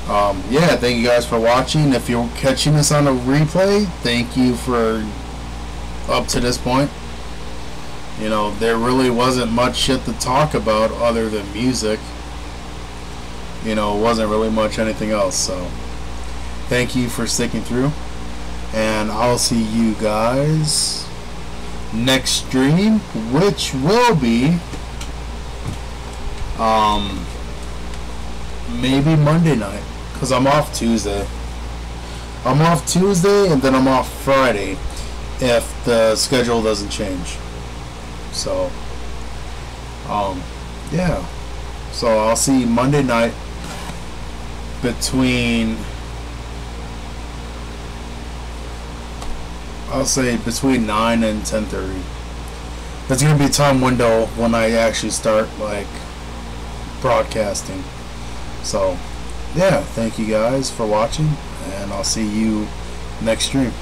yeah, thank you guys for watching. If you're catching this on a replay, thank you for up to this point. You know, there really wasn't much shit to talk about other than music. You know, it wasn't really much anything else. So thank you for sticking through, and I'll see you guys next stream, which will be maybe Monday night, because I'm off Tuesday. I'm off Tuesday, and then I'm off Friday if the schedule doesn't change. So yeah, so I'll see you Monday night. between, I'll say between 9 and 10:30. That's gonna be a time window when I actually start like broadcasting. So yeah, thank you guys for watching, and I'll see you next stream.